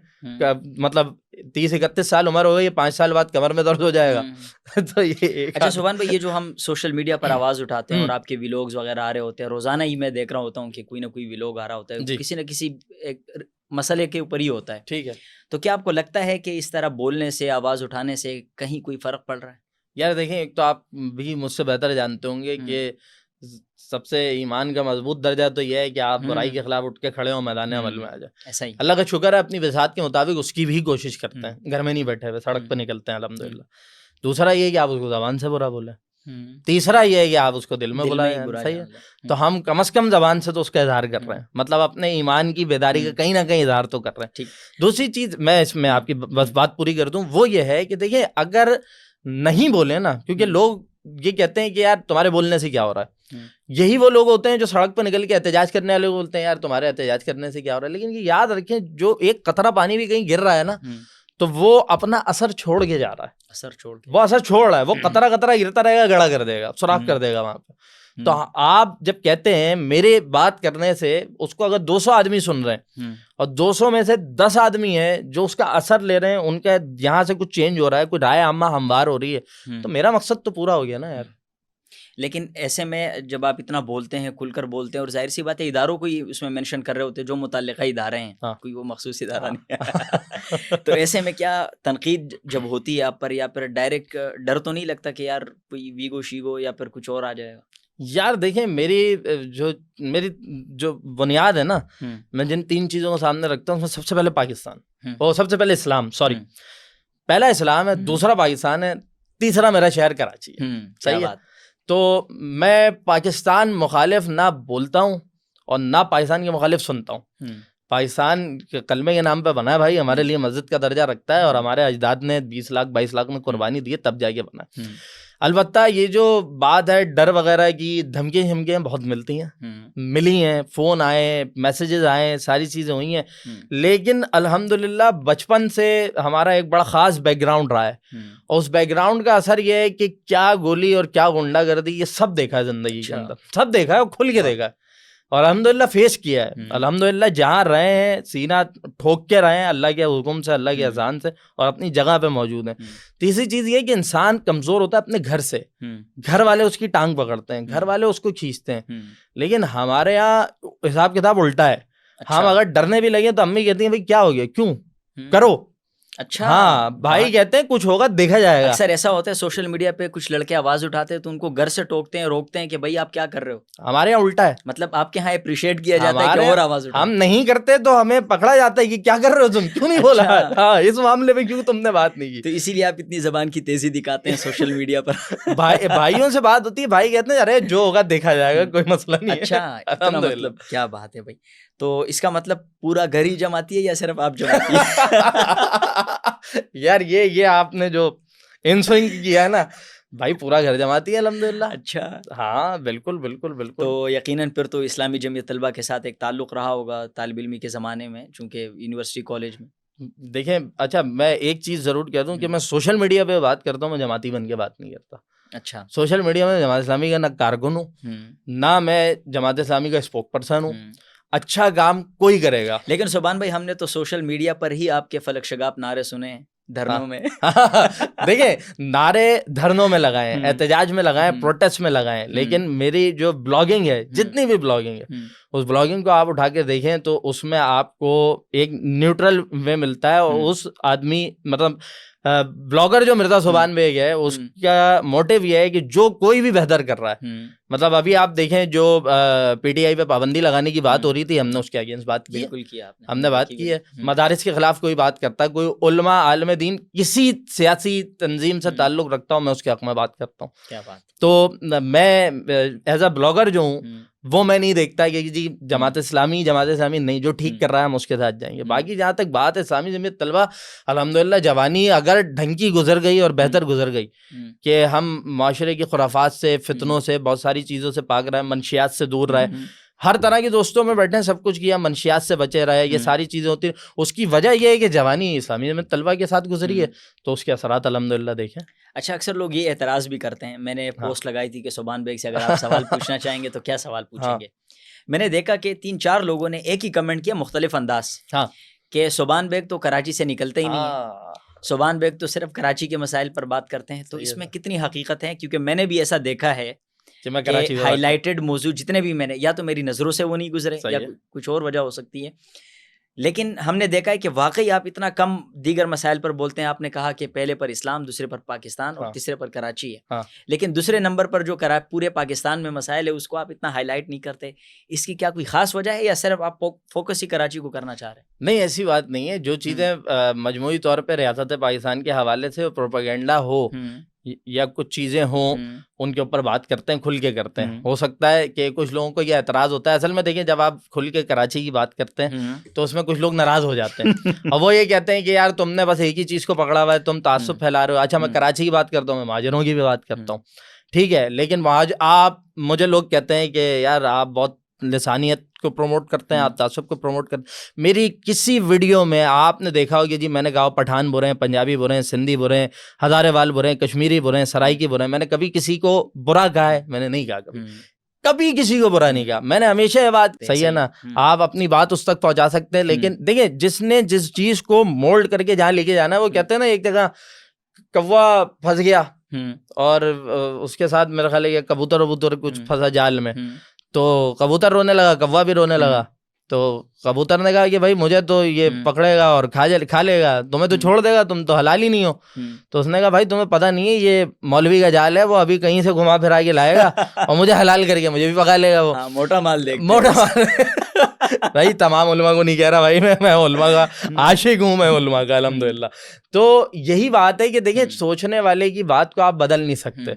مطلب 30-31 سال عمر ہو گئی, 5 سال بعد کمر میں درد ہو جائے گا. تو یہ اچھا سبحان بھائی, یہ جو ہم سوشل میڈیا پر آواز اٹھاتے ہیں اور آپ کے ویلوگز وغیرہ آ رہے ہوتے ہیں, روزانہ ہی میں دیکھ رہا ہوتا ہوں کہ کوئی نہ کوئی ویلوگ آ رہا ہوتا ہے, کسی نہ کسی ایک مسئلے کے اوپر ہی ہوتا ہے. ٹھیک ہے, تو کیا آپ کو لگتا ہے کہ اس طرح بولنے سے, آواز اٹھانے سے کہیں کوئی فرق پڑ رہا ہے؟ یار دیکھیں, ایک تو آپ بھی مجھ سے بہتر جانتے ہوں گے کہ سب سے ایمان کا مضبوط درجہ تو یہ ہے کہ آپ برائی کے خلاف اٹھ کے کھڑے ہو, میدان عمل میں آ جائیں. ایسا ہی اللہ کا شکر ہے, اپنی وسعت کے مطابق اس کی بھی کوشش کرتے ہیں, گھر میں نہیں بیٹھے ہوئے, سڑک پہ نکلتے ہیں الحمدللہ. دوسرا یہ ہے کہ آپ اس کو زبان سے برا بولیں. تیسرا یہ ہے کہ آپ اس کو دل میں بلائیں. صحیح ہے, تو ہم کم از کم زبان سے تو اس کا اظہار کر رہے ہیں, مطلب اپنے ایمان کی بیداری کا کہیں نہ کہیں اظہار تو کر رہے ہیں. دوسری چیز میں اس میں آپ کی بس بات پوری کر دوں, وہ یہ ہے کہ دیکھیں, اگر نہیں بولے نا, کیونکہ لوگ یہ کہتے ہیں کہ یار تمہارے بولنے سے کیا ہو رہا ہے, یہی وہ لوگ ہوتے ہیں جو سڑک پہ نکل کے احتجاج کرنے والے بولتے ہیں یار تمہارے احتجاج کرنے سے کیا ہو رہا ہے. لیکن یہ یاد رکھیں, جو ایک قطرہ پانی بھی کہیں گر رہا ہے نا, تو وہ اپنا اثر چھوڑ کے جا رہا ہے, وہ اثر چھوڑ رہا ہے, وہ قطرہ قطرہ گرتا رہے گا, گڑا کر دے گا, سوراخ کر دے گا وہاں پہ. تو آپ جب کہتے ہیں میرے بات کرنے سے اس کو اگر 200 آدمی سن رہے ہیں اور 200 میں سے 10 آدمی ہیں جو اس کا اثر لے رہے ہیں, ان کا یہاں سے کچھ چینج ہو رہا ہے, کوئی رائے عامہ ہموار ہو رہی ہے, تو میرا مقصد تو پورا ہو گیا نا یار. لیکن ایسے میں جب آپ اتنا بولتے ہیں، کھل کر بولتے ہیں، اور ظاہر سی بات ہے اداروں کو ہی اس میں مینشن کر رہے ہوتے ہیں جو متعلقہ ادارے ہیں، کوئی وہ مخصوص ادارہ نہیں ہے تو ایسے میں کیا تنقید جب ہوتی ہے آپ پر، یا پھر ڈائریکٹ ڈر تو نہیں لگتا کہ یار کوئی ویگو شیگو یا پھر کچھ اور آ جائے گا؟ یار دیکھیں، میری جو بنیاد ہے نا، میں جن 3 چیزوں کو سامنے رکھتا ہوں اس میں سب سے پہلے پاکستان، اور سب سے پہلے اسلام، سوری پہلا اسلام ہے، دوسرا پاکستان ہے، تیسرا میرا شہر کراچی ہے. صحیح ہے. تو میں پاکستان مخالف نہ بولتا ہوں اور نہ پاکستان کے مخالف سنتا ہوں. پاکستان کلمے کے نام پہ بنا ہے بھائی، ہمارے لیے مسجد کا درجہ رکھتا ہے، اور ہمارے اجداد نے 20 لاکھ 22 لاکھ میں قربانی دی ہے تب جا کے بنا. البتہ یہ جو بات ہے ڈر وغیرہ کی، دھمکیاں بہت ملتی ہیں، ملی ہیں، فون آئے، میسیجز آئے، ساری چیزیں ہوئی ہیں، لیکن الحمدللہ بچپن سے ہمارا ایک بڑا خاص بیک گراؤنڈ رہا ہے، اور اس بیک گراؤنڈ کا اثر یہ ہے کہ کیا گولی اور کیا غنڈہ گردی یہ سب دیکھا ہے زندگی کے اندر، سب دیکھا ہے اور کھل کے دیکھا ہے، اور الحمدللہ فیس کیا ہے. الحمدللہ جہاں رہے ہیں سینہ ٹھوک کے رہے ہیں اللہ کے حکم سے، اللہ کے اذان سے، اور اپنی جگہ پہ موجود ہیں. تیسری چیز یہ کہ انسان کمزور ہوتا ہے اپنے گھر سے، گھر والے اس کی ٹانگ پکڑتے ہیں، گھر والے اس کو کھینچتے ہیں، لیکن ہمارے یہاں حساب کتاب الٹا ہے. ہم اگر ڈرنے بھی لگے تو امی کہتی ہیں بھائی کیا ہو گیا، کیوں کرو. اچھا ہاں بھائی کہتے ہیں کچھ ہوگا دیکھا جائے گا. اکثر ایسا ہوتا ہے سوشل میڈیا پہ کچھ لڑکے آواز اٹھاتے ہیں تو ان کو گھر سے ٹوکتے ہیں، روکتے ہیں کہ بھائی آپ کیا کر رہے ہو. ہمارے یہاں الٹا ہے، مطلب آپ کے یہاں اپریشیٹ کیا جاتا ہے کہ اور آواز اٹھاؤ. ہم نہیں کرتے تو ہمیں پکڑا جاتا ہے کہ کیا کر رہے ہو تم، کیوں نہیں بولا. ہاں اس معاملے میں کیوں تم نے بات نہیں کی. تو اسی لیے آپ اتنی زبان کی تیزی دکھاتے ہیں سوشل میڈیا پر. بھائیوں سے بات ہوتی ہے، بھائی کہتے ہیں ارے جو ہوگا دیکھا جائے گا، کوئی مسئلہ نہیں. اچھا اتنا مطلب کیا بات ہے بھائی. تو اس کا مطلب پورا گھر ہی جماتی ہے یا صرف آپ جماتی ہے؟ یار یہ آپ نے جو انسوئنگ کیا ہے نا بھائی، پورا گھر جماتی ہے الحمدللہ. اچھا ہاں بالکل بالکل بالکل. تو یقیناً پھر تو اسلامی جمعیت طلبہ کے ساتھ ایک تعلق رہا ہوگا طالب علمی کے زمانے میں، چونکہ یونیورسٹی کالج میں. دیکھیں اچھا میں ایک چیز ضرور کہہ دوں کہ میں سوشل میڈیا پہ بات کرتا ہوں، میں جماعتی بن کے بات نہیں کرتا. اچھا سوشل میڈیا میں جماعت اسلامی کا نہ کارکن ہوں، نہ میں جماعت اسلامی کا اسپوک پرسن ہوں. اچھا کام کوئی کرے گا. لیکن سبحان بھائی ہم نے تو سوشل میڈیا پر ہی آپ کے فلک شگاف نعرے سنے ہیں دھرنوں میں. دیکھیں نعرے دھرنوں میں لگائے ہیں، احتجاج میں لگائے ہیں، پروٹیسٹ میں لگائے ہیں، لیکن میری جو بلاگنگ ہے، جتنی بھی بلاگنگ ہے، اس بلاگنگ کو آپ اٹھا کے دیکھیں تو اس میں آپ کو ایک نیوٹرل وے ملتا ہے. اور اس آدمی مطلب بلاگر جو مرزا سبحان بیگ ہے، اس کا موٹیو یہ ہے کہ جو کوئی بھی بہتر کر رہا ہے، مطلب ابھی آپ دیکھیں جو پی ٹی آئی پہ پابندی لگانے کی بات ہو رہی تھی، ہم نے اس کے اگینسٹ بات کی. بالکل کیا آپ نے، ہم نے بات کی ہے. مدارس کے خلاف کوئی بات کرتا ہے، کوئی علماء عالم دین کسی سیاسی تنظیم سے تعلق رکھتا ہوں، میں اس کے حق میں بات کرتا ہوں. کیا بات. تو میں ایز اے بلاگر جو ہوں وہ میں نہیں دیکھتا کہ جی جماعت اسلامی نہیں، جو ٹھیک کر رہا ہے ہم اس کے ساتھ جائیں گے. باقی جہاں تک بات ہے اسلامی جمعیت طلبہ، الحمدللہ جوانی اگر ڈھنگ کی گزر گئی اور بہتر گزر گئی کہ ہم معاشرے کی خرافات سے، فتنوں سے، بہت ساری چیزوں سے پاک رہے، منشیات سے دور رہے، ہر طرح کے دوستوں میں بیٹھے، سب کچھ کیا، منشیات سے بچے رہے، یہ ساری چیزیں ہوتی ہیں. اس کی وجہ یہ ہے کہ جوانی اسلامی جمعیت طلبہ کے ساتھ گزری ہے، تو اس کے اثرات الحمدللہ دیکھیں. اچھا اکثر لوگ یہ اعتراض بھی کرتے ہیں، میں نے پوسٹ لگائی تھی کہ سبحان بیگ سے اگر آپ سوال پوچھنا چاہیں گے تو کیا سوال پوچھیں گے. میں نے دیکھا کہ 3-4 لوگوں نے ایک ہی کمنٹ کیا مختلف انداز کہ سبحان بیگ تو کراچی سے نکلتے ہی نہیں ہے، سبحان بیگ تو صرف کراچی کے مسائل پر بات کرتے ہیں. تو اس میں کتنی حقیقت ہے؟ کیونکہ میں نے بھی ایسا دیکھا ہے کہ ہائی لائٹڈ موضوع جتنے بھی میں نے، یا تو میری نظروں سے وہ نہیں گزرے یا کچھ اور وجہ ہو سکتی ہے، لیکن ہم نے دیکھا ہے کہ واقعی آپ اتنا کم دیگر مسائل پر بولتے ہیں. آپ نے کہا کہ پہلے پر اسلام، دوسرے پر پاکستان اور تیسرے پر کراچی ہے، لیکن دوسرے نمبر پر جو پورے پاکستان میں مسائل ہے اس کو آپ اتنا ہائی لائٹ نہیں کرتے. اس کی کیا کوئی خاص وجہ ہے یا صرف آپ فوکس ہی کراچی کو کرنا چاہ رہے ہیں؟ نہیں ایسی بات نہیں ہے. جو چیزیں مجموعی طور پہ ریاست پاکستان کے حوالے سے پروپیگنڈا ہو یا کچھ چیزیں ہوں، ان کے اوپر بات کرتے ہیں، کھل کے کرتے ہیں. ہو سکتا ہے کہ کچھ لوگوں کو یہ اعتراض ہوتا ہے. اصل میں دیکھیں جب آپ کھل کے کراچی کی بات کرتے ہیں تو اس میں کچھ لوگ ناراض ہو جاتے ہیں اور وہ یہ کہتے ہیں کہ یار تم نے بس ایک ہی چیز کو پکڑا ہوا ہے، تم تعصب پھیلا رہے ہو. اچھا میں کراچی کی بات کرتا ہوں، میں مہاجروں کی بھی بات کرتا ہوں، ٹھیک ہے، لیکن آپ مجھے لوگ کہتے ہیں کہ یار آپ بہت لسانیت کو پروموٹ کرتے ہیں، آپ تعصب کو پروموٹ کرتے ہیں. میری کسی ویڈیو میں آپ نے دیکھا ہوگا جی میں نے کہا پٹھان برے ہیں، پنجابی برے ہیں، سندھی برے ہیں، ہزارے وال برے ہیں، کشمیری برے ہیں، سرائکی برے ہیں. میں نے کبھی کسی کو برا کہا ہے؟ میں نے نہیں کہا. کبھی کسی کو برا نہیں کہا. میں نے ہمیشہ یہ بات، صحیح ہے نا، آپ اپنی بات اس تک پہنچا سکتے ہیں، لیکن دیکھیں جس نے جس چیز کو مولڈ کر کے جہاں لے کے جانا ہے، وہ کہتے ہیں نا ایک جگہ کوا پھنس گیا اور اس کے ساتھ میرا خیال ہے کہ کبوتر کچھ پھنسا جال میں، تو کبوتر رونے لگا، کوا بھی رونے لگا، تو کبوتر نے کہا کہ بھائی مجھے تو یہ پکڑے گا اور کھا لے گا، تمہیں تو چھوڑ دے گا، تم تو حلال ہی نہیں ہو۔ تو اس نے کہا بھائی تمہیں پتہ نہیں ہے یہ مولوی کا جال ہے، وہ ابھی کہیں سے گھما پھرا کے لائے گا اور مجھے حلال کر کے مجھے بھی پکا لے گا، وہ موٹا مال بھائی تمام علماء کو نہیں کہہ رہا بھائی، میں علماء کا عاشق ہوں، میں علماء کا الحمدللہ۔ تو یہی بات ہے کہ دیکھیں سوچنے والے کی بات کو آپ بدل نہیں سکتے،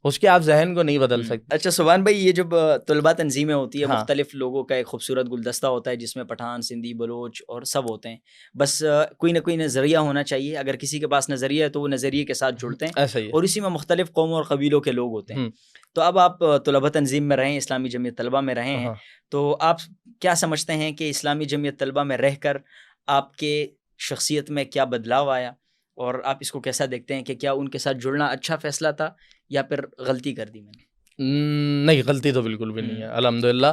اس کے آپ ذہن کو نہیں بدل سکتے۔ اچھا سبحان بھائی، یہ جب طلباء تنظیمیں ہوتی ہے، مختلف لوگوں کا ایک خوبصورت گلدستہ ہوتا ہے جس میں پٹھان، سندھی، بلوچ اور سب ہوتے ہیں، بس کوئی نہ کوئی نظریہ ہونا چاہیے، اگر کسی کے پاس نظریہ ہے تو وہ نظریے کے ساتھ جڑتے ہیں، ایسا ہی ہے، اور اسی میں مختلف قوموں اور قبیلوں کے لوگ ہوتے ہیں۔ تو اب آپ طلباء تنظیم میں رہے ہیں، اسلامی جمعیت طلبہ میں رہے ہیں، تو آپ کیا سمجھتے ہیں کہ اسلامی جمعیت طلبہ میں رہ کر آپ کے شخصیت میں کیا بدلاؤ آیا، اور آپ اس کو کیسا دیکھتے ہیں کہ کیا ان کے ساتھ جڑنا اچھا فیصلہ تھا یا پھر غلطی کر دی میں نے؟ نہیں، غلطی تو بالکل بھی نہیں ہے الحمدللہ۔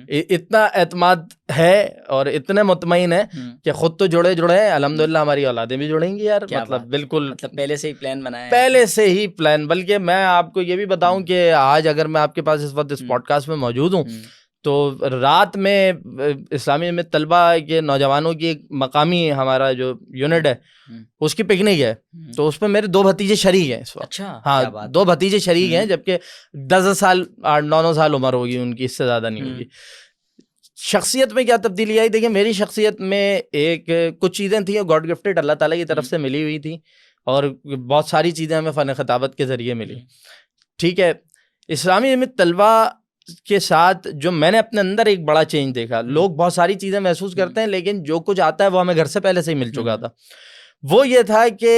اتنا اعتماد ہے اور اتنے مطمئن ہے کہ خود تو جڑے ہیں، الحمدللہ ہماری اولادیں بھی جڑیں گی یار، مطلب بالکل پہلے سے ہی پلان بنایا ہے، پہلے سے ہی پلان۔ بلکہ میں آپ کو یہ بھی بتاؤں کہ آج اگر میں آپ کے پاس اس وقت اس پوڈ کاسٹ میں موجود ہوں تو رات میں اسلامی جمعیت طلبہ کے نوجوانوں کی ایک مقامی ہمارا جو یونٹ ہے اس کی پکنک ہے، تو اس پہ میرے 2 بھتیجے شریک ہیں اس وقت۔ اچھا، ہاں 2 بھتیجے شریک ہیں، جبکہ 10 سال 8-9 سال عمر ہوگی ان کی، اس سے زیادہ نہیں ہوگی۔ شخصیت میں کیا تبدیلی آئی؟ دیکھیں میری شخصیت میں ایک کچھ چیزیں تھیں گاڈ گفٹڈ، اللہ تعالیٰ کی طرف سے ملی ہوئی تھی، اور بہت ساری چیزیں ہمیں فن خطابت کے ذریعے ملی، ٹھیک ہے۔ اسلامی جمعیت طلبہ کے ساتھ جو میں نے اپنے اندر ایک بڑا چینج دیکھا، لوگ بہت ساری چیزیں محسوس کرتے ہیں لیکن جو کچھ آتا ہے وہ ہمیں گھر سے پہلے سے ہی مل چکا تھا، وہ یہ تھا کہ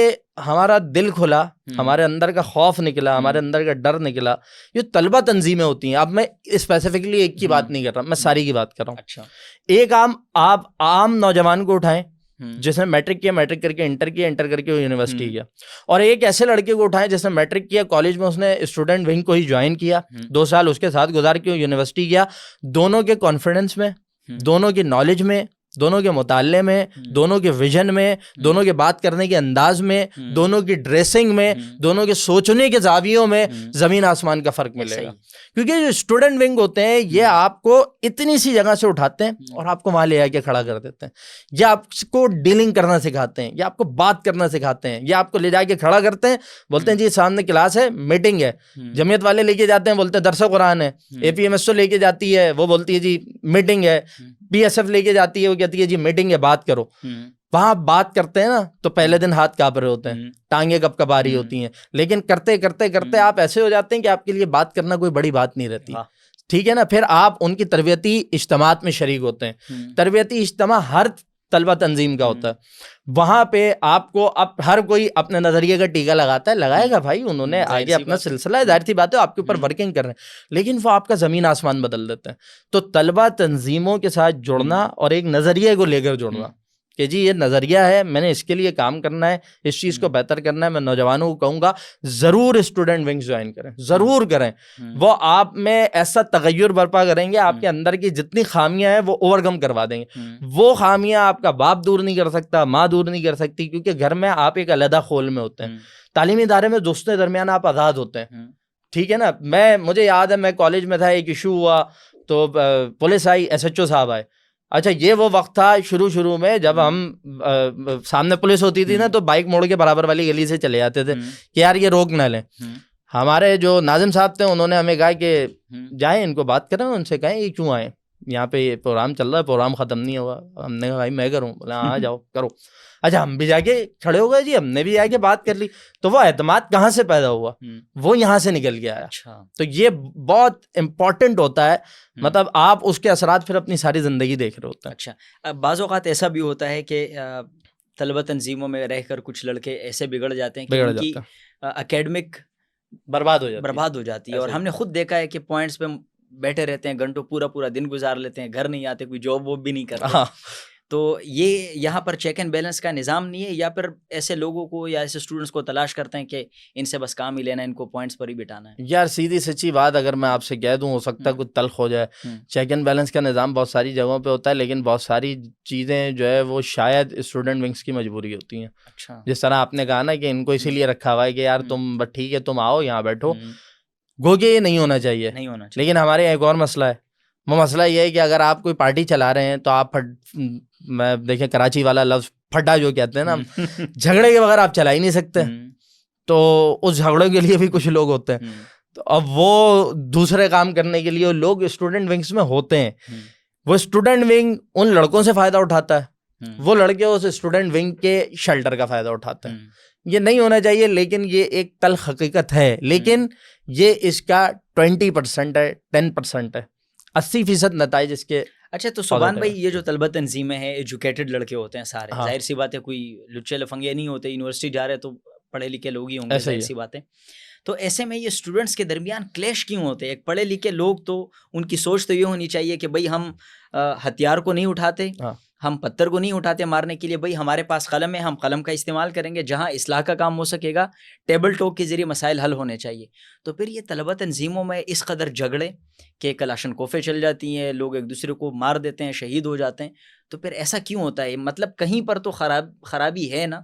ہمارا دل کھلا، ہمارے اندر کا خوف نکلا، ہمارے اندر کا ڈر نکلا۔ یہ طلبہ تنظیمیں ہوتی ہیں، اب میں اسپیسیفکلی ایک کی بات نہیں کر رہا، میں ساری کی بات کر رہا ہوں۔ اچھا، ایک آپ عام نوجوان کو اٹھائیں جس نے میٹرک کیا، میٹرک کر کے انٹر کیا، انٹر کر کے وہ یونیورسٹی گیا، اور ایک ایسے لڑکے کو اٹھائیں جس نے میٹرک کیا، کالج میں اس نے اسٹوڈنٹ ونگ کو ہی جوائن کیا، 2 سال اس کے ساتھ گزار کے یونیورسٹی گیا، دونوں کے کانفیڈنس میں، دونوں کی نالج میں، دونوں کے مطالعے میں، دونوں کے ویژن میں، دونوں کے بات کرنے کے انداز میں، دونوں کی ڈریسنگ میں، دونوں کے سوچنے کے زاویوں میں زمین آسمان کا فرق ملے گا۔ کیونکہ جو اسٹوڈنٹ ونگ ہوتے ہیں یہ آپ کو اتنی سی جگہ سے اٹھاتے ہیں اور آپ کو وہاں لے آ کے کھڑا کر دیتے ہیں، یا آپ کو ڈیلنگ کرنا سکھاتے ہیں، یا آپ کو بات کرنا سکھاتے ہیں، یا آپ کو لے جا کے کھڑا کرتے ہیں، بولتے ہیں جی سامنے کلاس ہے، میٹنگ ہے، جمعیت والے لے کے جاتے ہیں، بولتے ہیں درس قرآن ہے، اے پی ایم ایس او لے کے جاتی ہے، وہ بولتی ہے جی میٹنگ ہے، پی ایس ایف لے کے جاتی ہے، وہ کہتی ہے جی میٹنگ ہے، بات کرو۔ وہاں بات کرتے ہیں نا تو پہلے دن ہاتھ کانپ رہے ہوتے ہیں، ٹانگیں کب کب آ رہی ہوتی ہیں، لیکن کرتے کرتے کرتے آپ ایسے ہو جاتے ہیں کہ آپ کے لیے بات کرنا کوئی بڑی بات نہیں رہتی، ٹھیک ہے نا۔ پھر آپ ان کی تربیتی اجتماعات میں شریک ہوتے ہیں، تربیتی اجتماع ہر طلبہ تنظیم کا ہوتا ہے، وہاں پہ آپ کو اب ہر کوئی اپنے نظریے کا ٹیکہ لگاتا ہے، لگائے گا بھائی، انہوں نے آگے اپنا سلسلہ ہے، ظاہر سی بات ہے آپ کے اوپر ورکنگ کر رہے ہیں، لیکن وہ آپ کا زمین آسمان بدل دیتے ہیں۔ تو طلبہ تنظیموں کے ساتھ جڑنا اور ایک نظریے کو لے کر جڑنا کہ جی یہ نظریہ ہے، میں نے اس کے لیے کام کرنا ہے، اس چیز کو بہتر کرنا ہے، میں نوجوانوں کو کہوں گا ضرور اسٹوڈنٹ ونگز جوائن کریں، ضرور کریں، وہ آپ میں ایسا تغیر برپا کریں گے، آپ کے اندر کی جتنی خامیاں ہیں وہ اوور کم کروا دیں گے۔ وہ خامیاں آپ کا باپ دور نہیں کر سکتا، ماں دور نہیں کر سکتی، کیونکہ گھر میں آپ ایک علیحدہ خول میں ہوتے ہیں، تعلیمی ادارے میں دوستوں کے درمیان آپ آزاد ہوتے ہیں، ٹھیک ہے نا۔ مجھے یاد ہے میں کالج میں تھا، ایک ایشو ہوا تو پولیس آئی، ایس ایچ او صاحب آئے۔ اچھا یہ وہ وقت تھا شروع میں جب ہم سامنے پولیس ہوتی تھی نا تو بائک موڑ کے برابر والی گلی سے چلے جاتے تھے کہ یار یہ روک نہ لیں۔ ہمارے جو ناظم صاحب تھے انہوں نے ہمیں کہا کہ جائیں ان کو بات کریں، ان سے کہیں یہ کیوں آئے، یہاں پہ یہ پروگرام چل رہا ہے، پروگرام ختم نہیں ہوا۔ ہم نے کہا بھائی میں کروں، بولا ہاں جاؤ کرو۔ اچھا ہم بھی جا کے کھڑے ہو گئے جی، ہم نے بھی جا کے بات کر لی، تو وہ اعتماد کہاں سے پیدا ہوا؟ وہ یہاں سے نکل کے آیا۔ تو یہ بہت امپورٹنٹ ہوتا ہے، مطلب آپ اس کے اثرات پھر اپنی ساری زندگی دیکھ رہے ہوتے ہیں۔ اچھا، بعض اوقات ایسا بھی ہوتا ہے کہ طلبہ تنظیموں میں رہ کر کچھ لڑکے ایسے بگڑ جاتے ہیں کہ ان کی اکیڈمک برباد ہو جاتی ہے، اور ہم نے خود دیکھا ہے کہ پوائنٹس پہ بیٹھے رہتے ہیں گھنٹوں، پورا دن گزار لیتے ہیں، گھر نہیں آتے، کوئی جاب واب بھی نہیں کرتے۔ تو یہ یہاں پر چیک اینڈ بیلنس کا نظام نہیں ہے، یا پھر ایسے لوگوں کو یا ایسے اسٹوڈنٹس کو تلاش کرتے ہیں کہ ان سے بس کام ہی لینا ہے، ان کو پوائنٹس پر ہی بٹانا ہے؟ یار سیدھی سچی بات اگر میں آپ سے کہہ دوں، ہو سکتا ہے کچھ تلخ ہو جائے، چیک اینڈ بیلنس کا نظام بہت ساری جگہوں پہ ہوتا ہے، لیکن بہت ساری چیزیں جو ہے وہ شاید اسٹوڈنٹ ونگس کی مجبوری ہوتی ہیں. اچھا، جس طرح آپ نے کہا نا کہ ان کو اسی لیے رکھا ہوا ہے کہ یار تم بس ٹھیک ہے تم آؤ یہاں بیٹھو، گو کہ یہ نہیں ہونا چاہیے. نہیں ہونا چاہیے. لیکن ہمارے ایک اور مسئلہ ہے، وہ مسئلہ یہ ہے کہ اگر آپ کوئی پارٹی چلا رہے ہیں تو آپ میں دیکھیں کراچی والا لفظ پھڈا جو کہتے ہیں نا، جھگڑے کے بغیر آپ چلا ہی نہیں سکتے. تو اس جھگڑوں کے لیے بھی کچھ لوگ ہوتے ہیں، تو اب وہ دوسرے کام کرنے کے لیے لوگ اسٹوڈنٹ ونگس میں ہوتے ہیں. وہ اسٹوڈنٹ ونگ ان لڑکوں سے فائدہ اٹھاتا ہے، وہ لڑکے اس اسٹوڈنٹ ونگ کے شیلٹر کا فائدہ اٹھاتے ہیں. یہ نہیں ہونا چاہیے، لیکن یہ ایک تلخ حقیقت ہے. لیکن یہ اس کا 20% ہے، 10% ہے، 80% نتائج اس کے. اچھا، تو سبحان بھائی یہ جو طلبہ تنظیمیں ہیں ایجوکیٹڈ لڑکے ہوتے ہیں سارے، ظاہر سی بات ہے کوئی لچے لفنگے نہیں ہوتے، یونیورسٹی جا رہے تو پڑھے لکھے لوگ ہی ہوں گے، ظاہر سی بات ہے. تو ایسے میں یہ اسٹوڈنٹس کے درمیان کلیش کیوں ہوتے ہیں؟ ایک پڑھے لکھے لوگ تو ان کی سوچ تو یہ ہونی چاہیے کہ بھائی ہم ہتھیار کو نہیں اٹھاتے، ہم پتھر کو نہیں اٹھاتے مارنے کے لیے، بھائی ہمارے پاس قلم ہے، ہم قلم کا استعمال کریں گے، جہاں اصلاح کا کام ہو سکے گا ٹیبل ٹاک کے ذریعے مسائل حل ہونے چاہیے. تو پھر یہ طلبہ تنظیموں میں اس قدر جھگڑے کہ کلاشن کوفیں چل جاتی ہیں، لوگ ایک دوسرے کو مار دیتے ہیں، شہید ہو جاتے ہیں، تو پھر ایسا کیوں ہوتا ہے؟ مطلب کہیں پر تو خرابی ہے نا.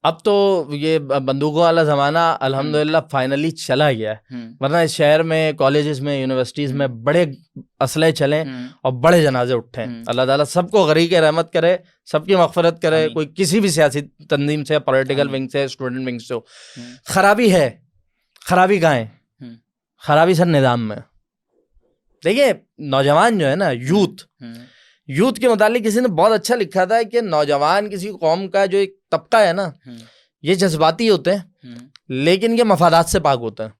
اب تو یہ بندوقوں والا زمانہ الحمدللہ فائنلی چلا گیا ہے، ورنہ اس شہر میں کالجز میں یونیورسٹیز میں بڑے اسلحے چلیں اور بڑے جنازے اٹھیں. اللہ تعالیٰ سب کو غریق رحمت کرے، سب کی مغفرت کرے. کوئی کسی بھی سیاسی تنظیم سے، پولیٹیکل ونگ سے، اسٹوڈنٹ ونگ سے ہو. خرابی ہے، خرابی کہاں ہے؟ خرابی سر نظام میں. دیکھیے نوجوان جو ہے نا، یوتھ کے متعلق کسی نے بہت اچھا لکھا تھا کہ نوجوان کسی قوم کا جو ایک طبقہ ہے نا، یہ جذباتی ہوتے ہیں لیکن یہ مفادات سے پاک ہوتا ہے.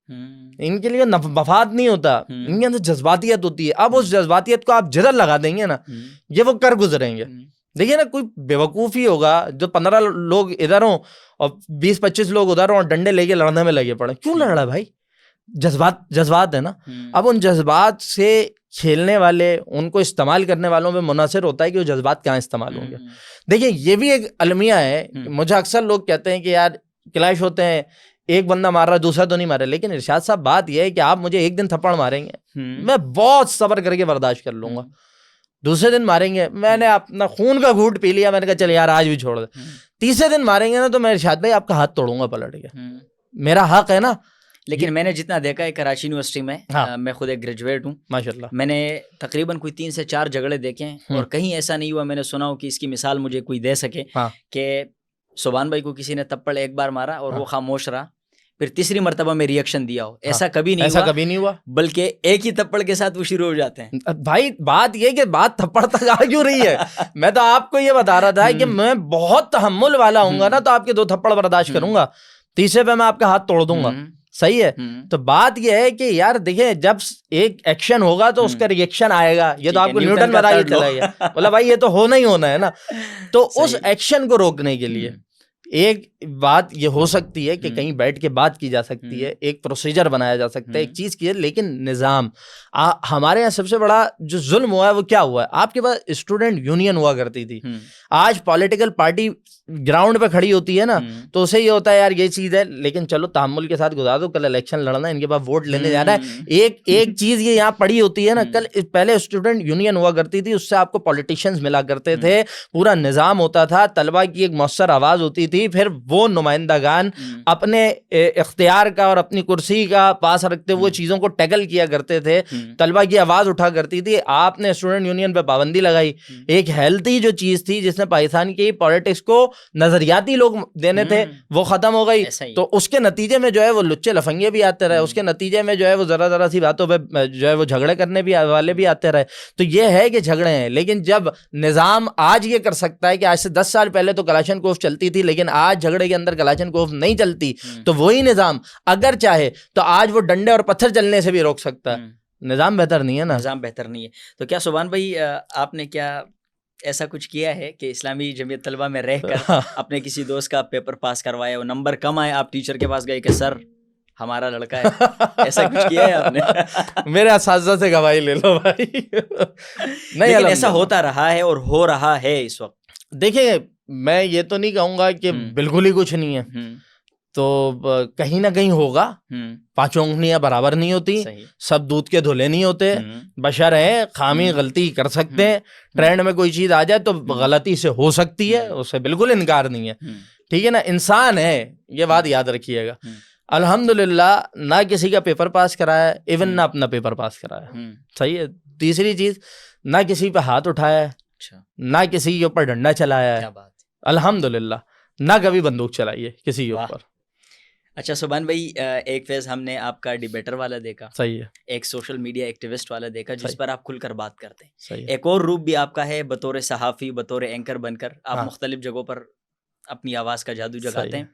ان کے لیے مفاد نہیں ہوتا، ان کے اندر جذباتیت ہوتی ہے. اب اس جذباتیت کو آپ جدھر لگا دیں گے نا، یہ وہ کر گزریں گے. دیکھیے نا، کوئی بیوقوفی ہوگا جو 15 لوگ ادھر ہوں اور 20-25 لوگ ادھر ہوں اور ڈنڈے لے کے لڑنے میں لگے پڑے. کیوں لڑ رہا ہے بھائی؟ جذبات ہے نا. اب ان جذبات سے کھیلنے والے، ان کو استعمال کرنے والوں پہ منحصر ہوتا ہے کہ وہ جذبات کہاں استعمال ہوں گے. دیکھیں یہ بھی ایک المیہ ہے. مجھے اکثر لوگ کہتے ہیں کہ یار کلیش ہوتے ہیں، ایک بندہ مار رہا ہے دوسرا تو نہیں مار رہا. لیکن ارشاد صاحب بات یہ ہے کہ آپ مجھے ایک دن تھپڑ ماریں گے، میں بہت صبر کر کے برداشت کر لوں گا. دوسرے دن ماریں گے، میں نے اپنا خون کا گھونٹ پی لیا، میں نے کہا چل یار آج بھی چھوڑ دے. تیسرے دن ماریں گے نا تو میں ارشاد بھائی آپ کا ہاتھ توڑوں گا پلٹ کے. میرا حق ہے نا. لیکن میں نے جتنا دیکھا ہے کراچی یونیورسٹی میں، میں خود ایک گریجویٹ ہوں ماشاءاللہ، میں نے تقریباً کوئی 3 سے 4 جھگڑے دیکھے ہیں، اور کہیں ایسا نہیں ہوا میں نے سنا ہو کہ اس کی مثال مجھے کوئی دے سکے کہ سبحان بھائی کو کسی نے تپڑ ایک بار مارا اور وہ خاموش رہا، پھر تیسری مرتبہ میں ریئیکشن دیا ہو. ایسا کبھی نہیں ہوا، بلکہ ایک ہی تپڑ کے ساتھ وہ شروع ہو جاتے ہیں. بھائی بات یہ کہ بات تھپڑ تک آ کیوں رہی ہے؟ میں تو آپ کو یہ بتا رہا تھا کہ میں بہت تحمل والا ہوں گا نا تو آپ کے 2 تھپڑ برداشت کروں گا، تیسرے پہ میں آپ کا ہاتھ توڑ دوں گا. صحیح ہے. تو بات یہ ہے کہ یار دیکھیں جب ایک ایکشن ہوگا تو اس کا ریئیکشن آئے گا. یہ تو آپ کو نیوٹن بتا کے چلا گیا، بولا بھائی یہ تو ہونا ہی ہونا ہے نا. تو اس ایکشن کو روکنے کے لیے ایک بات یہ ہو سکتی ہے کہ کہیں بیٹھ کے بات کی جا سکتی ہے، ایک پروسیجر بنایا جا سکتا ہے، ایک چیز کی ہے. لیکن نظام ہمارے یہاں سب سے بڑا جو ظلم ہوا ہے وہ کیا ہوا ہے؟ آپ کے پاس اسٹوڈنٹ یونین ہوا کرتی تھی. آج پولیٹیکل پارٹی گراؤنڈ پہ کھڑی ہوتی ہے نا تو اسے یہ ہوتا ہے یار یہ چیز ہے، لیکن چلو تحمل کے ساتھ گزار دو، کل الیکشن لڑنا ہے، ان کے پاس ووٹ لینے جانا ہے. ایک چیز یہ یہاں پڑی ہوتی ہے نا، کل پہلے اسٹوڈنٹ یونین ہوا کرتی تھی، اس سے آپ کو پولیٹیشینز ملا کرتے تھے، پورا نظام ہوتا تھا، طلبہ کی ایک مؤثر آواز ہوتی تھی، پھر وہ نمائندگان اپنے اختیار کا اور اپنی کرسی کا پاس رکھتے ہوئے چیزوں کو ٹیکل کیا کرتے تھے، طلبہ کی آواز اٹھا کرتی تھی. آپ نے اسٹوڈنٹ یونین پہ پابندی لگائی، ایک ہیلتھی جو چیز تھی جس نے پاکستان کی پولیٹکس کو نظریاتی لوگ دینے تھے وہ ختم ہو گئی. تو اس کے نتیجے میں جو ہے وہ لچے لفنگے بھی آتے رہے، اس کے نتیجے میں جو ہے وہ ذرا سی باتوں پہ جو ہے وہ جھگڑے کرنے بھی والے بھی آتے رہے. تو یہ ہے کہ جھگڑے ہیں، لیکن جب نظام آج یہ کر سکتا ہے کہ آج سے 10 سال پہلے تو کلاشن کوف چلتی تھی لیکن آج جھگڑے کے اندر کلاشن کوف نہیں چلتی، تو وہی نظام اگر چاہے تو آج وہ ڈنڈے اور پتھر چلنے سے بھی روک سکتا ہے. نظام بہتر نہیں ہے نا، نظام بہتر نہیں ہے. تو کیا سبحان بھائی آپ نے کیا ایسا کچھ کیا ہے کہ اسلامی جمعیت طلبہ میں رہ کر اپنے کسی دوست کا پیپر پاس کروایا، وہ نمبر کم آئے، آپ ٹیچر کے پاس گئے کہ سر ہمارا لڑکا ہے, ایسا کچھ کیا ہے آپ نے؟ میرے اساتذہ سے گواہی لے لو بھائی. نہیں, لیکن ایسا ہوتا رہا ہے اور ہو رہا ہے اس وقت. دیکھیں میں یہ تو نہیں کہوں گا کہ بالکل ہی کچھ نہیں ہے, تو کہیں نہ کہیں ہوگا. پانچوں انگلیاں برابر نہیں ہوتی, سب دودھ کے دھلے نہیں ہوتے, بشر ہے, خامی غلطی کر سکتے ہیں. ٹرینڈ میں کوئی چیز آ جائے تو غلطی سے ہو سکتی ہے, اس سے بالکل انکار نہیں ہے, ٹھیک ہے نا, انسان ہے, یہ بات یاد رکھیے گا. الحمدللہ نہ کسی کا پیپر پاس کرایا, ایون نہ اپنا پیپر پاس کرایا, صحیح ہے. تیسری چیز, نہ کسی پہ ہاتھ اٹھایا ہے, نہ کسی کے اوپر ڈنڈا چلایا ہے, الحمدللہ, نہ کبھی بندوق چلائی ہے کسی کے اوپر. اچھا سبحان بھائی, ایک فیز ہم نے آپ کا ڈیبیٹر والا دیکھا, صحیح ہے, ایک سوشل میڈیا ایکٹیوسٹ والا دیکھا جس پر آپ کھل کر بات کرتے ہیں, صحیح. ایک اور روپ بھی آپ کا ہے بطور صحافی, بطور اینکر بن کر آپ مختلف جگہوں پر اپنی آواز کا جادو جگاتے ہیں.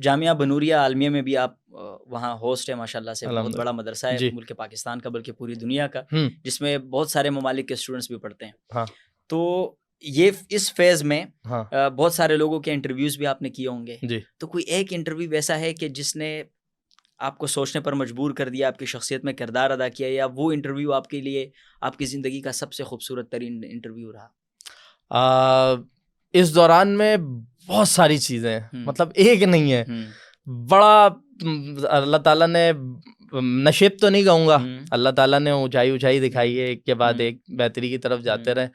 جامعہ بنوریہ عالمیہ میں بھی آپ وہاں ہوسٹ ہیں ماشاءاللہ سے, بہت بڑا مدرسہ ہے ملک پاکستان کا بلکہ پوری دنیا کا, جس میں بہت سارے ممالک کے اسٹوڈنٹس بھی پڑھتے ہیں. تو یہ اس فیز میں بہت سارے لوگوں کے انٹرویوز بھی آپ نے کیے ہوں گے, تو کوئی ایک انٹرویو ایسا ہے کہ جس نے آپ کو سوچنے پر مجبور کر دیا, آپ کی شخصیت میں کردار ادا کیا, یا وہ انٹرویو آپ کے لیے آپ کی زندگی کا سب سے خوبصورت ترین انٹرویو رہا؟ اس دوران میں بہت ساری چیزیں ہیں, مطلب ایک نہیں ہے. بڑا اللہ تعالیٰ نے نشیب تو نہیں کہوں گا, اللہ تعالیٰ نے اونچائی دکھائی ہے, ایک کے بعد ایک بہتری کی طرف جاتے رہے.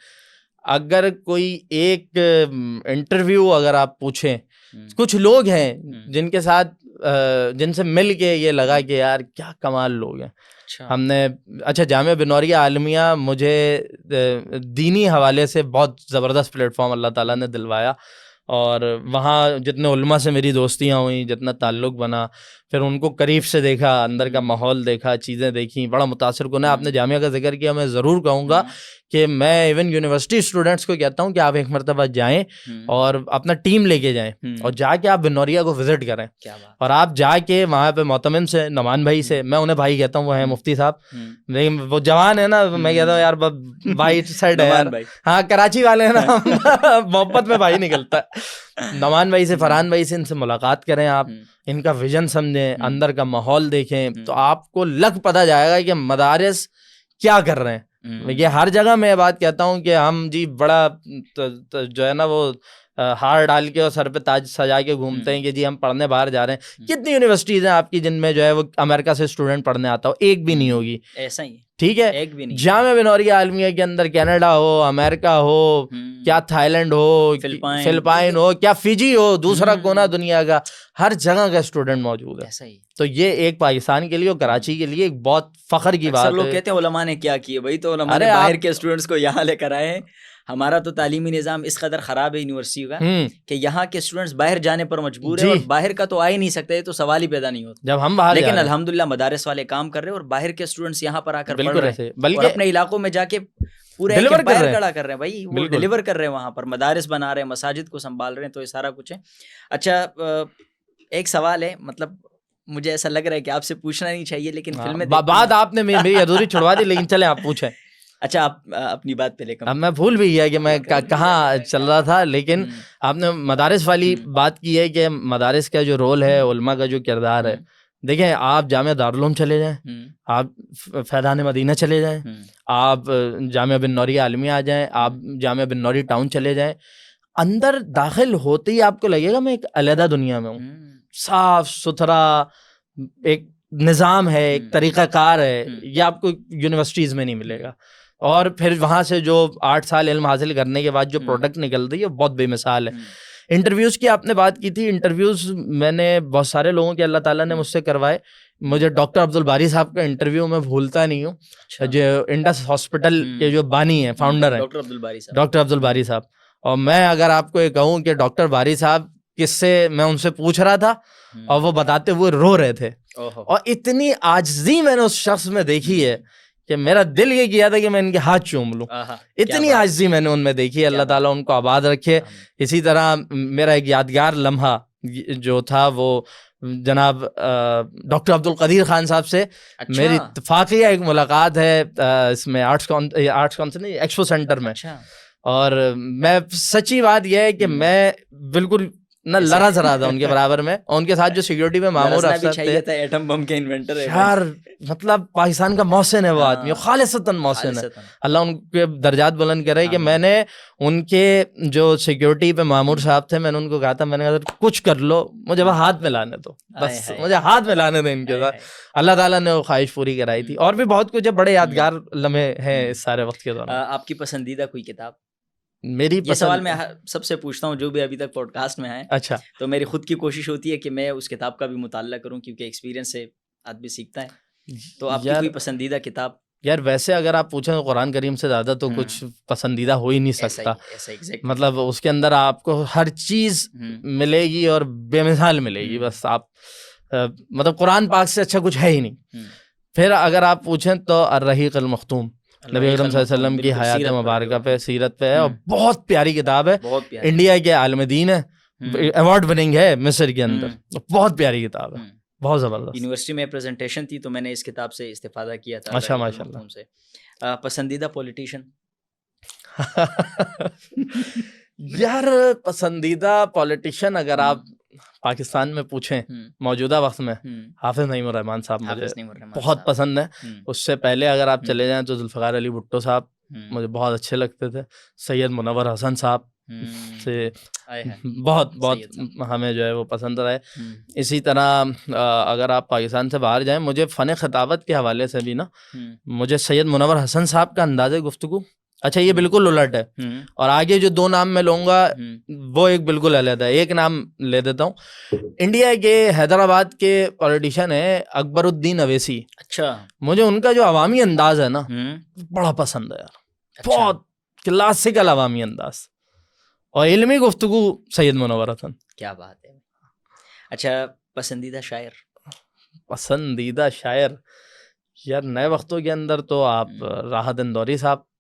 اگر کوئی ایک انٹرویو اگر آپ پوچھیں, کچھ لوگ ہیں جن کے ساتھ جن سے مل کے یہ لگا کہ یار کیا کمال لوگ ہیں. ہم نے جامعہ بنوریہ عالمیہ مجھے دینی حوالے سے بہت زبردست پلیٹ فارم اللہ تعالیٰ نے دلوایا, اور وہاں جتنے علماء سے میری دوستیاں ہوئیں, جتنا تعلق بنا, پھر ان کو قریب سے دیکھا, اندر کا ماحول دیکھا, چیزیں دیکھیں, بڑا متاثر کن ہے. آپ نے جامعہ کا ذکر کیا, میں ضرور کہوں گا کہ میں ایون یونیورسٹی اسٹوڈنٹس کو کہتا ہوں کہ آپ ایک مرتبہ جائیں اور اپنا ٹیم لے کے جائیں, اور جا کے آپ بنوریہ کو وزٹ کریں, اور آپ جا کے وہاں پہ معتمم سے, نعمان بھائی سے, میں انہیں بھائی کہتا ہوں, وہ ہیں مفتی صاحب, لیکن وہ جوان ہے نا, میں کہتا ہوں یار بھائی سیٹ ہے یار, ہاں کراچی والے ہیں نا, محبت میں بھائی نکلتا ہے. نعمان بھائی سے, فرحان بھائی سے, ان سے ملاقات کریں, آپ ان کا ویژن سمجھیں, اندر کا ماحول دیکھیں, تو آپ کو لگ پتہ جائے گا کہ مدارس کیا کر رہے ہیں. یہ ہر جگہ میں یہ بات کہتا ہوں کہ ہم جی بڑا جو ہے نا وہ ہار ڈال کے اور سر پہ تاج سجا کے گھومتے ہیں کہ جی ہم پڑھنے باہر جا رہے ہیں. کتنی یونیورسٹیز ہیں آپ کی جن میں جو ہے وہ امریکہ سے اسٹوڈنٹ پڑھنے آتا ہو؟ ایک بھی نہیں ہوگی. ایسا ہی, ٹھیک ہے. ایک بھی نہیں. جامعہ بنوریہ عالمیہ کے اندر کینیڈا ہو, امریکہ ہو, کیا تھائی لینڈ ہو, فلپائن ہو, کیا فجی ہو, دوسرا کونا دنیا کا, ہر جگہ کا اسٹوڈنٹ موجود ہے. ایسا ہی. تو یہ ایک پاکستان کے لیے اور کراچی کے لیے ایک بہت فخر کی بات ہے. لوگ کہتے ہیں علماء نے کیا کیے, بھائی تو علماء نے باہر کے اسٹوڈنٹس کو یہاں لے کر آئے ہیں. ہمارا تو تعلیمی نظام اس قدر خراب ہے یونیورسٹی کا کہ یہاں کے اسٹوڈنٹس باہر جانے پر مجبور ہیں, اور باہر کا تو آ ہی نہیں سکتے, تو سوال ہی پیدا نہیں ہوتا جب ہم باہر. لیکن الحمدللہ مدارس والے کام کر رہے ہیں, اور باہر کے اسٹوڈنٹس یہاں پر آ کر پڑھ رہے ہیں, اور اپنے علاقوں میں جا کے پورے امپائر کھڑا کر رہے ہیں. بھائی وہ ڈیلیور کر رہے ہیں, وہاں پر مدارس بنا رہے ہیں, مساجد کو سنبھال رہے ہیں, تو یہ سارا کچھ ہے. اچھا ایک سوال ہے, مطلب مجھے ایسا لگ رہا ہے کہ آپ سے پوچھنا نہیں چاہیے, لیکن فلمیں بات آپ نے میری ادھوری چھڑوا دی, لیکن چلیں آپ پوچھیں. اچھا آپ اپنی بات پہ لے کر, اب میں بھول بھی گیا کہ میں کہاں چل رہا تھا, لیکن آپ نے مدارس والی بات کی ہے کہ مدارس کا جو رول ہے, علماء کا جو کردار ہے. دیکھیں آپ جامعہ دارالعلوم چلے جائیں, آپ فیضان مدینہ چلے جائیں, آپ جامعہ بنوریہ عالمیہ آ جائیں, آپ جامعہ بنوری ٹاؤن چلے جائیں, اندر داخل ہوتے ہی آپ کو لگے گا میں ایک علیحدہ دنیا میں ہوں. صاف ستھرا ایک نظام ہے, ایک طریقہ کار ہے, یہ آپ کو یونیورسٹیز میں نہیں ملے گا. اور پھر وہاں سے جو 8 سال علم حاصل کرنے کے بعد جو پروڈکٹ نکل رہی ہے وہ بہت بے مثال ہے. انٹرویوز کی آپ نے بات کی تھی, انٹرویوز میں نے بہت سارے لوگوں کے اللہ تعالیٰ نے مجھ سے کروائے. مجھے ڈاکٹر عبدالباری صاحب کا انٹرویو میں بھولتا نہیں ہوں, جو انڈس ہاسپٹل کے جو بانی ہیں, فاؤنڈر ہیں, ڈاکٹر عبدالباری صاحب. اور میں اگر آپ کو یہ کہوں کہ ڈاکٹر باری صاحب کس سے, میں ان سے پوچھ رہا تھا اور وہ بتاتے ہوئے رو رہے تھے, اور اتنی عاجزی میں نے اس شخص میں دیکھی ہے کہ میرا دل یہ کیا تھا کہ میں ان کے ہاتھ چوم لوں. اتنی عاجزی میں نے ان میں دیکھی ہے. اللہ تعالیٰ ان کو آباد رکھے. اسی طرح میرا ایک یادگار لمحہ جو تھا وہ جناب ڈاکٹر عبدالقدیر خان صاحب سے میری اتفاقیہ ایک ملاقات ہے اس میں آرٹس کونسل ایکسپو سینٹر میں. اور میں سچی بات یہ ہے کہ میں بالکل نہ لرز رہا تھا ان کے برابر میں. اور ان کے ساتھ جو سیکیورٹی میں مامور افسر تھے, ایٹم بم کے انوینٹر ہے یار مطلب پاکستان کا محسن ہے وہ آدمی, خالصتاً محسن ہے. اللہ ان کے درجات بلند کرے. کہ میں نے ان کے جو سیکیورٹی پہ مامور صاحب تھے, میں نے ان کو کہا تھا, میں نے کہا کچھ کر لو, مجھے وہ ہاتھ میں لانے دو, بس مجھے ہاتھ میں لانے دیں ان کے ساتھ. اللہ تعالیٰ نے وہ خواہش پوری کرائی تھی. اور بھی بہت کچھ ہے, بڑے یادگار لمحے ہیں اس سارے وقت کے دوران. آپ کی پسندیدہ کوئی کتاب؟ میری یہ سوال میں سب سے پوچھتا ہوں جو بھی ابھی تک پوڈ کاسٹ میں ہے. اچھا. تو میری خود کی کوشش ہوتی ہے کہ میں اس کتاب کا بھی مطالعہ کروں, کیونکہ ایکسپیرینس سے آدمی سیکھتا ہے. تو آپ کی کوئی پسندیدہ کتاب؟ یار ویسے اگر آپ پوچھیں تو قرآن کریم سے زیادہ تو کچھ پسندیدہ ہو ہی نہیں سکتا. مطلب اس کے اندر آپ کو ہر چیز ملے گی اور بے مثال ملے گی. بس آپ مطلب قرآن پاک سے اچھا کچھ ہے ہی نہیں. پھر اگر آپ پوچھیں تو الرحیق المختوم, نبی اکرم صلی اللہ علیہ وسلم کی حیات مبارکہ پہ, سیرت پہ ہے, اور بہت پیاری کتاب ہے. انڈیا کے عالم دین ہے, ایوارڈ وننگ ہے مصر کے اندر, بہت پیاری کتاب ہے, بہت زبردست. یونیورسٹی میں پریزنٹیشن تھی تو میں نے اس کتاب سے استفادہ کیا تھا. اچھا ماشاء اللہ سے. پسندیدہ پولیٹیشین؟ یار پسندیدہ پولیٹیشین اگر آپ پاکستان میں پوچھیں موجودہ وقت میں, حافظ نعیم الرحمن صاحب مجھے بہت پسند ہے. اس سے پہلے اگر آپ چلے جائیں تو ذوالفقار علی بھٹو صاحب مجھے بہت اچھے لگتے تھے. سید منور حسن صاحب سے بہت ہمیں جو ہے وہ پسند رہے. اسی طرح اگر آپ پاکستان سے باہر جائیں, مجھے فن خطابت کے حوالے سے بھی نا, مجھے سید منور حسن صاحب کا انداز گفتگو, اچھا یہ بالکل الٹ ہے. اور آگے جو دو نام میں لوں گا وہ ایک بالکل علیحدہ ہے. ایک نام لے دیتا ہوں, انڈیا کے حیدرآباد کے پولیٹیشین ہے اکبر الدین اویسی. اچھا. مجھے ان کا جو عوامی انداز ہے نا بڑا پسند ہے یار, بہت کلاسیکل عوامی انداز. اور علمی گفتگو سید منور حسن. کیا بات ہے. اچھا پسندیدہ شاعر؟ پسندیدہ شاعر یار نئے وقتوں کے اندر تو آپ راحت اندوری صاحب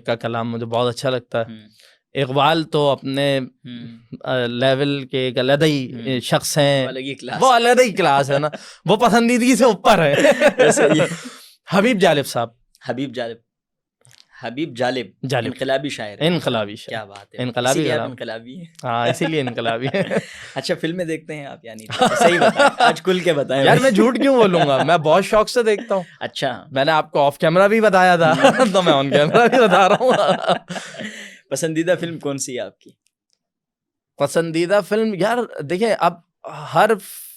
کا کلام مجھے بہت اچھا لگتا ہے. اقبال تو اپنے لیول کے ایک علیحدہ ہی شخص ہیں, وہ علیحدہ ہی کلاس ہے نا, وہ پسندیدگی سے اوپر ہے. حبیب جالب صاحب. حبیب جالب انقلابی شاعر. انقلابی شاعر. کیا بات ہے. انقلابی انقلابی ہے. ہاں اسی لیے انقلابی ہے. اچھا فلمیں دیکھتے ہیں آپ؟ یعنی صحیح بتائیں, آج کھل کے بتائیں. یار میں جھوٹ کیوں بولوں گا, میں بہت شوق سے دیکھتا ہوں. اچھا. میں نے آپ کو آف کیمرہ بھی بتایا تھا تو میں آن کیمرہ بھی بتا رہا ہوں. پسندیدہ فلم کون سی ہے آپ کی؟ پسندیدہ فلم یار دیکھیں اب ہر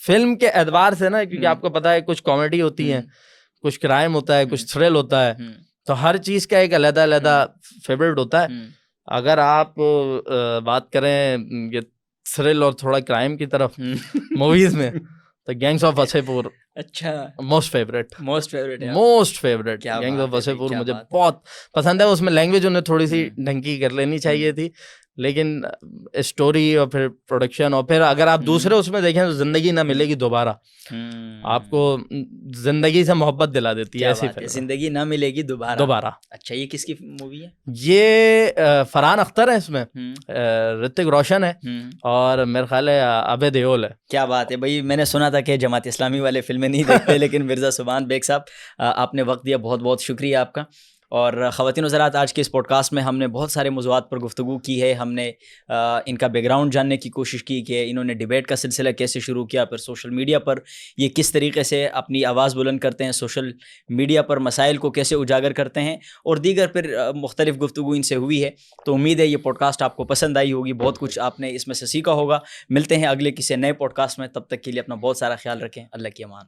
فلم کے اعتبار سے نا, کیونکہ آپ کو پتا ہے کچھ کامیڈی ہوتی ہیں, کچھ کرائم ہوتا ہے, کچھ تھرل ہوتا ہے, تو ہر چیز کا ایک علیحدہ فیوریٹ ہوتا ہے. اگر آپ بات کریں یہ تھرل اور تھوڑا کرائم کی طرف موویز میں, تو گینگز آف وسے پور. اچھا. موسٹ فیوریٹ گینگز آف وسے پور مجھے بہت پسند ہے. اس میں لینگویج انہیں تھوڑی سی ڈھنکی کر لینی چاہیے تھی, لیکن اسٹوری اور پھر پروڈکشن, اور پھر اگر آپ دوسرے اس میں دیکھیں تو زندگی نہ ملے گی دوبارہ, آپ کو زندگی سے محبت دلا دیتی ہے ایسی فلم. زندگی نہ ملے گی دوبارہ. اچھا یہ کس کی مووی ہے؟ یہ فرحان اختر ہے اس میں, رتک روشن ہے, اور میرے خیال ہے ابے دیول ہے. کیا بات ہے بھائی. میں نے سنا تھا کہ جماعت اسلامی والے فلمیں نہیں دیکھتے, لیکن مرزا سبحان بیگ صاحب آپ نے وقت دیا, بہت بہت شکریہ آپ کا. اور خواتین حضرات, آج کے اس پوڈ کاسٹ میں ہم نے بہت سارے موضوعات پر گفتگو کی ہے. ہم نے ان کا بیک گراؤنڈ جاننے کی کوشش کی کہ انہوں نے ڈیبیٹ کا سلسلہ کیسے شروع کیا, پھر سوشل میڈیا پر یہ کس طریقے سے اپنی آواز بلند کرتے ہیں, سوشل میڈیا پر مسائل کو کیسے اجاگر کرتے ہیں, اور دیگر پھر مختلف گفتگو ان سے ہوئی ہے. تو امید ہے یہ پوڈ کاسٹ آپ کو پسند آئی ہوگی, بہت کچھ آپ نے اس میں سے سیکھا ہوگا. ملتے ہیں اگلے کسی نئے پوڈ کاسٹ میں, تب تک کے لیے اپنا بہت سارا خیال رکھیں. اللہ کی امان.